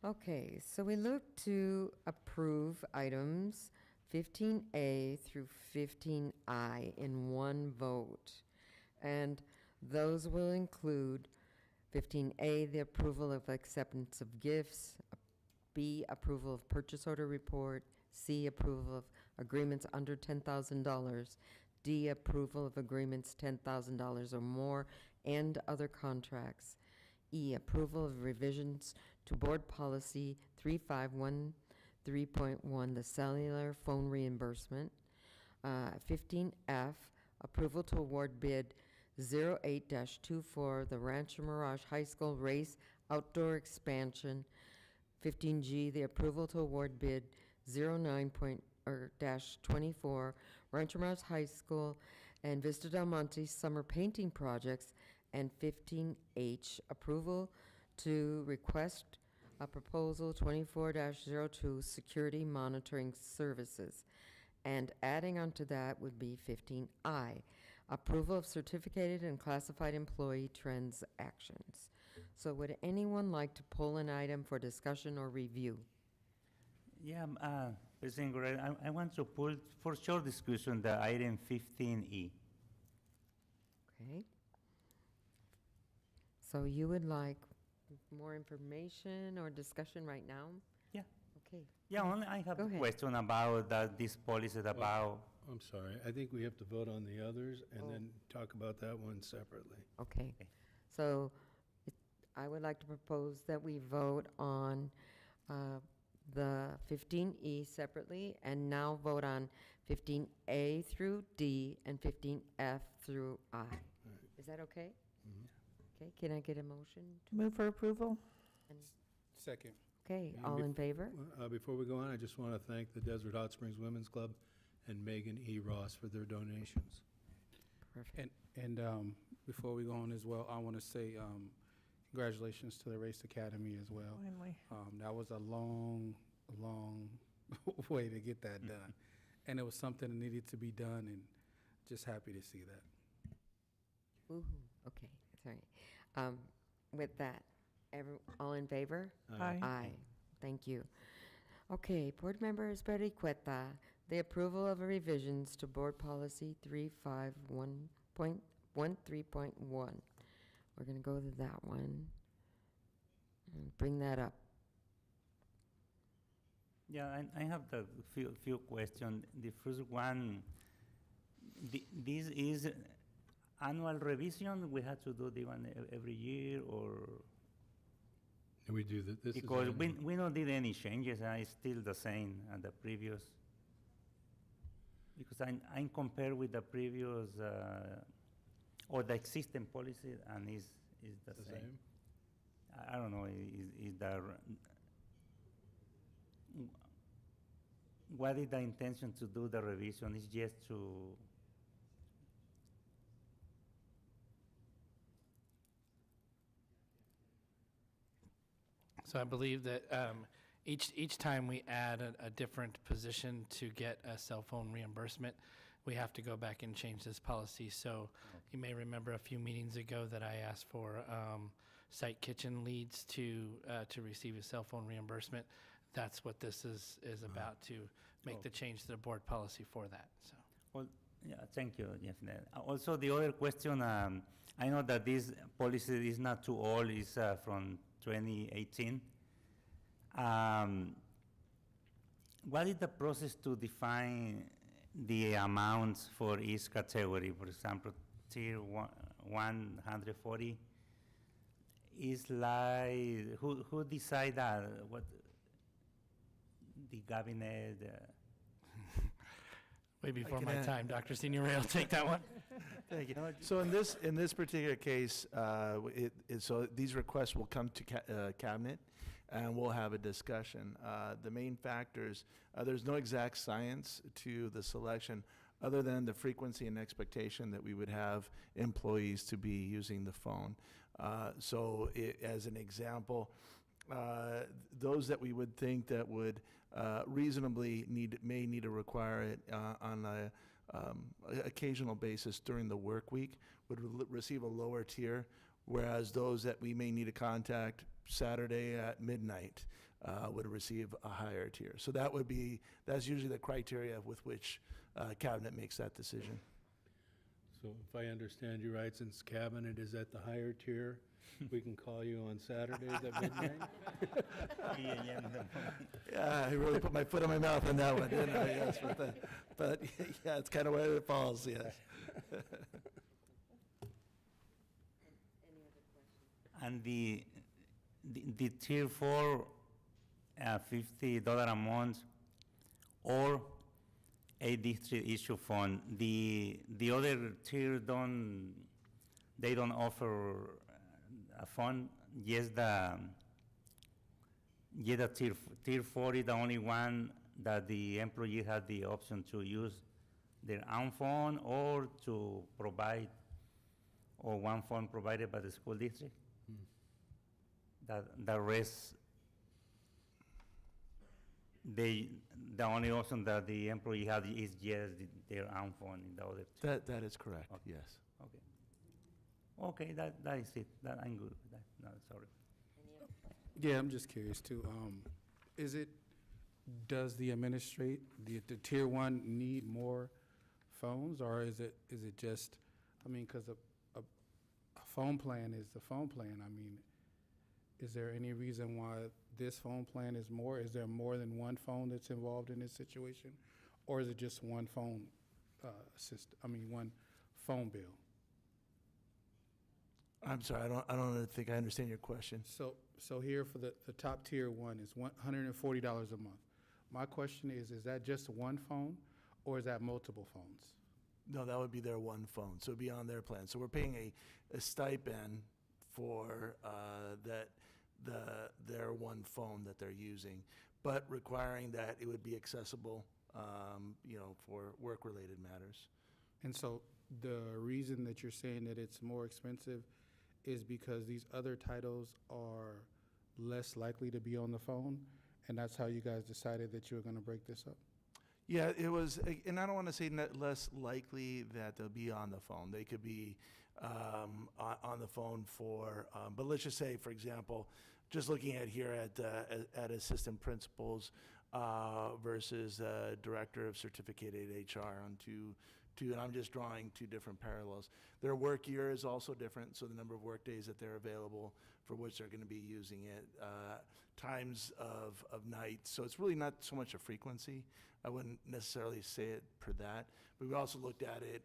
Okay, so we look to approve items 15A through 15I in one vote. And those will include 15A, the approval of acceptance of gifts, B, approval of purchase order report, C, approval of agreements under $10,000, D, approval of agreements $10,000 or more and other contracts, E, approval of revisions to board policy 3513.1, the cellular phone reimbursement, 15F, approval to award bid 08-24, the Rancho Mirage High School race outdoor expansion. 15G, the approval to award bid 09-24, Rancho Mirage High School and Vista Del Monte summer painting projects. And 15H, approval to request a proposal 24-02, security monitoring services. And adding onto that would be 15I, approval of certificated and classified employee transactions. So would anyone like to pull an item for discussion or review? Yeah, President Guerrero, I want to pull for short discussion the item 15E. Okay. So you would like more information or discussion right now? Yeah. Okay. Yeah, only I have Go a ahead. question about this policy about. I'm sorry, I think we have to vote on the others and Oh. then talk about that one separately. Okay. So I would like to propose that we vote on the 15E separately and now vote on 15A through D and 15F through I. Is that okay? Mhm. Okay, can I get a motion? Move for approval? Second. Okay, And all in favor? Before we go on, I just want to thank the Desert Hot Springs Women's Club and Megan E. Ross for their donations. Perfect. And before we go on as well, I want to say congratulations to the Race Academy as well. Finally. That was a long way to get that done. And it was something that needed to be done, and just happy to see that. Woo-hoo. Okay, sorry. With that, all in favor? Aye. Aye. Thank you. Okay, Board Member Espericueta, the approval of revisions to Board Policy 351.13.1. We're going to go to that one and bring that up. Yeah, I have the few questions. The first one, this is annual revision. We have to do the one every year, or And we do that, this is. because annual. we don't did any changes. It's still the same as the previous. Because I'm compared with the previous or the existing policy, and is the same. I don't know. Is the what is the intention to do the revision? Is just to So I believe that each time we add a different position to get a cell phone reimbursement, we have to go back and change this policy. So you may remember a few meetings ago that I asked for site kitchen leads to receive a cell phone reimbursement. That's what this is about, to make the change to the board policy for that. So. well, yeah. Thank you, Jeff. Also, the other question. I know that this policy is not too old. It's from 2018. What is the process to define the amounts for each category? For example, tier 140 is like, who decide that? What, the cabinet? Way before can my add- time, Dr. Signoret will take that one. Thank you. So in this particular case, so these requests will come to cabinet, and we'll have a discussion. The main factors, there's no exact science to the selection, other than the frequency and expectation that we would have employees to be using the phone. So as an example, those that we would think that would reasonably may need to require it on a occasional basis during the work week would receive a lower tier, whereas those that we may need to contact Saturday at midnight would receive a higher tier. So that's usually the criteria with which cabinet makes that decision. So if I understand you right, since cabinet is at the higher tier, we can call you on Saturdays at midnight? Yeah, I really put my foot in my mouth on that one, didn't I? Yes, but yeah, it's kind of where it falls, yes. And the tier 4, $50 a month, or a district issue fund. The other tier they don't offer a fund. Yes, the tier 4 is the only one that the employee has the option to use their own fund or to provide, or one fund provided by the school district. The rest, the only option that the employee has is just their own fund in the other two. That is correct, Okay. yes. Okay, that is it. I'm good with that. No, sorry. Yeah, I'm just curious too. Does the the tier 1 need more phones, or is it just, I mean, because a phone plan is the phone plan. I mean, is there any reason why this phone plan is more? Is there more than one phone that's involved in this situation? Or is it just one phone one phone bill? I'm sorry, I don't think I understand your question. So here for the top tier 1 is $140 a month. My question is that just one phone, or is that multiple phones? No, that would be their one phone, so it'd be on their plan. So we're paying a stipend for their one phone that they're using, but requiring that it would be accessible, for work-related matters. And so the reason that you're saying that it's more expensive is because these other titles are less likely to be on the phone, and that's how you guys decided that you were going to break this up? Yeah, it was, and I don't want to say less likely that they'll be on the phone. They could be on the phone but let's just say, for example, just looking at here at assistant principals versus director of certificated HR on two, and I'm just drawing two different parallels. Their work year is also different, so the number of work days that they're available for which they're going to be using it, times of nights. So it's really not so much a frequency. I wouldn't necessarily say it per that. But we also looked at it,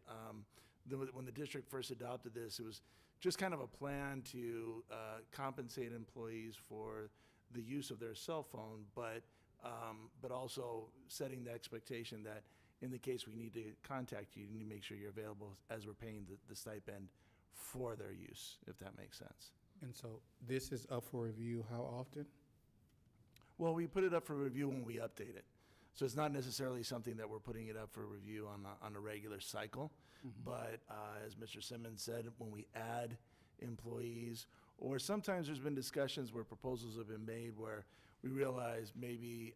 when the district first adopted this, it was just kind of a plan to compensate employees for the use of their cell phone, but also setting the expectation that in the case we need to contact you, you need to make sure you're available as we're paying the stipend for their use, if that makes sense. And so this is up for review how often? Well, we put it up for review when we update it. So it's not necessarily something that we're putting it up for review on a regular cycle. But as Mr. Simmons said, when we add employees, or sometimes there's been discussions where proposals have been made where we realize maybe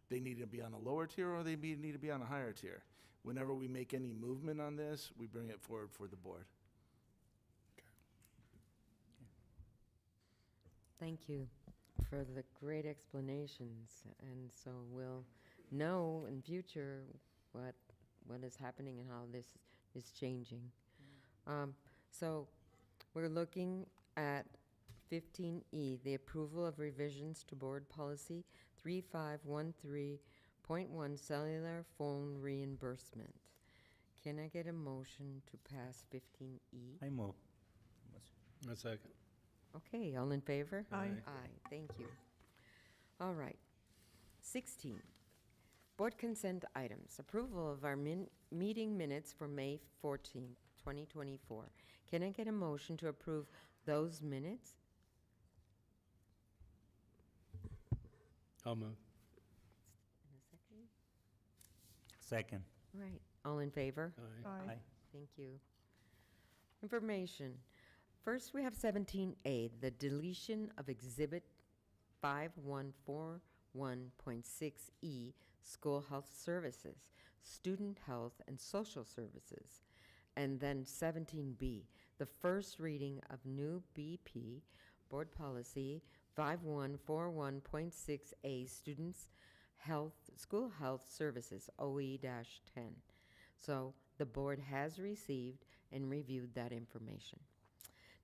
they need to be on a lower tier or they need to be on a higher tier. Whenever we make any movement on this, we bring it forward for the board. Thank you for the great explanations, and so we'll know in future what is happening and how this is changing. So we're looking at 15E, the approval of revisions to board policy 3513.1, cellular phone reimbursement. Can I get a motion to pass 15E? I move. A second. Okay, all in favor? Aye. Aye, thank you. All right. 16, board consent items. Approval of our meeting minutes for May 14th, 2024. Can I get a motion to approve those minutes? I'll move. In a second. Second. All right, all in favor? Aye. Aye. Thank you. Information. First, we have 17A, the deletion of Exhibit 5141.6E, School Health Services, Student Health and Social Services. And then 17B, the first reading of new BP, Board Policy 5141.6A, Students Health, School Health Services, OE-10. So the board has received and reviewed that information.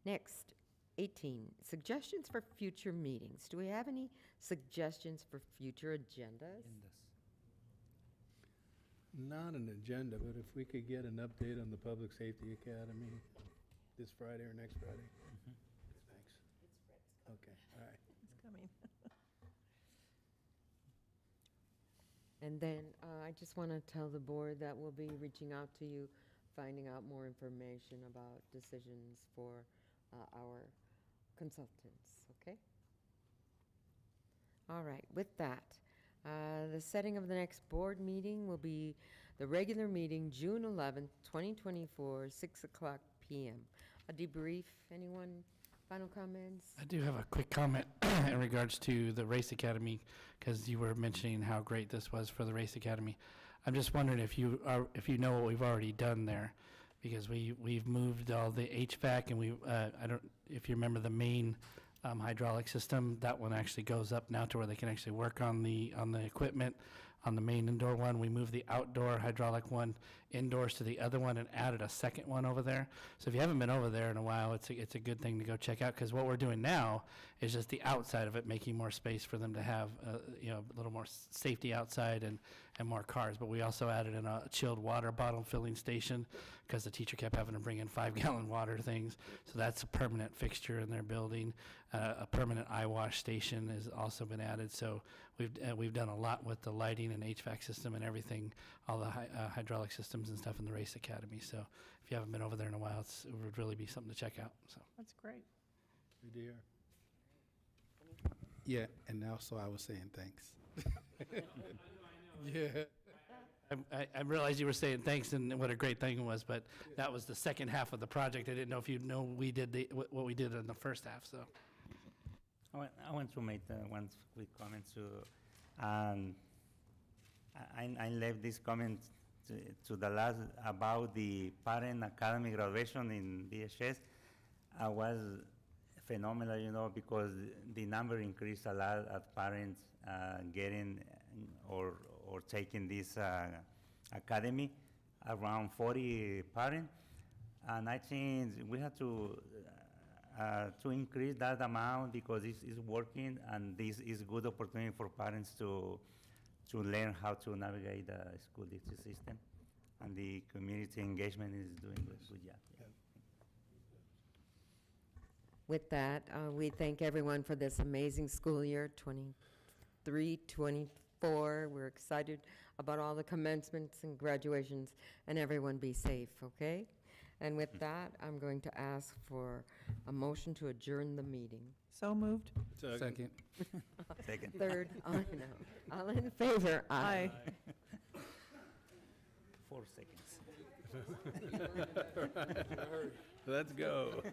Next, 18, suggestions for future meetings. Do we have any suggestions for future agendas? Not an agenda, but if we could get an update on the Public Safety Academy this Friday or next Friday. Thanks. Okay, all right. It's coming. And then I just want to tell the board that we'll be reaching out to you, finding out more information about decisions for our consultants, okay? All right, with that, the setting of the next board meeting will be the regular meeting, June 11th, 2024, 6 o'clock p.m. A debrief, anyone? Final comments? I do have a quick comment in regards to the Race Academy, because you were mentioning how great this was for the Race Academy. I'm just wondering if you know what we've already done there, because we've moved all the HVAC, and I don't, if you remember the main hydraulic system, that one actually goes up now to where they can actually work on the equipment. On the main indoor one, we moved the outdoor hydraulic one indoors to the other one and added a second one over there. So if you haven't been over there in a while, it's a good thing to go check out, because what we're doing now is just the outside of it, making more space for them to have a little more safety outside and more cars. But we also added in a chilled water bottle filling station, because the teacher kept having to bring in 5-gallon water things. So that's a permanent fixture in their building. A permanent eye wash station has also been added. So we've done a lot with the lighting and HVAC system and everything, all the hydraulic systems and stuff in the Race Academy. So if you haven't been over there in a while, it would really be something to check out. So That's great. Good to hear. Yeah, and also I was saying thanks. Yeah. I realized you were saying thanks and what a great thing it was, but that was the second half of the project. I didn't know if you know we did what we did in the first half. So I want to make one quick comment to, I left this comment to the last about the parent academy graduation in BHS. Was phenomenal, because the number increased a lot of parents getting or taking this academy, around 40 parents, and I think we have to increase that amount, because it's working, and this is good opportunity for parents to learn how to navigate the school district system, and the community engagement is doing a good job. Yeah. With that, we thank everyone for this amazing school year, 23-24. We're excited about all the commencements and graduations, and everyone be safe, okay? And with that, I'm going to ask for a motion to adjourn the meeting. So moved. Second. Second. Third, all in favor? Aye. 4 seconds. Let's go.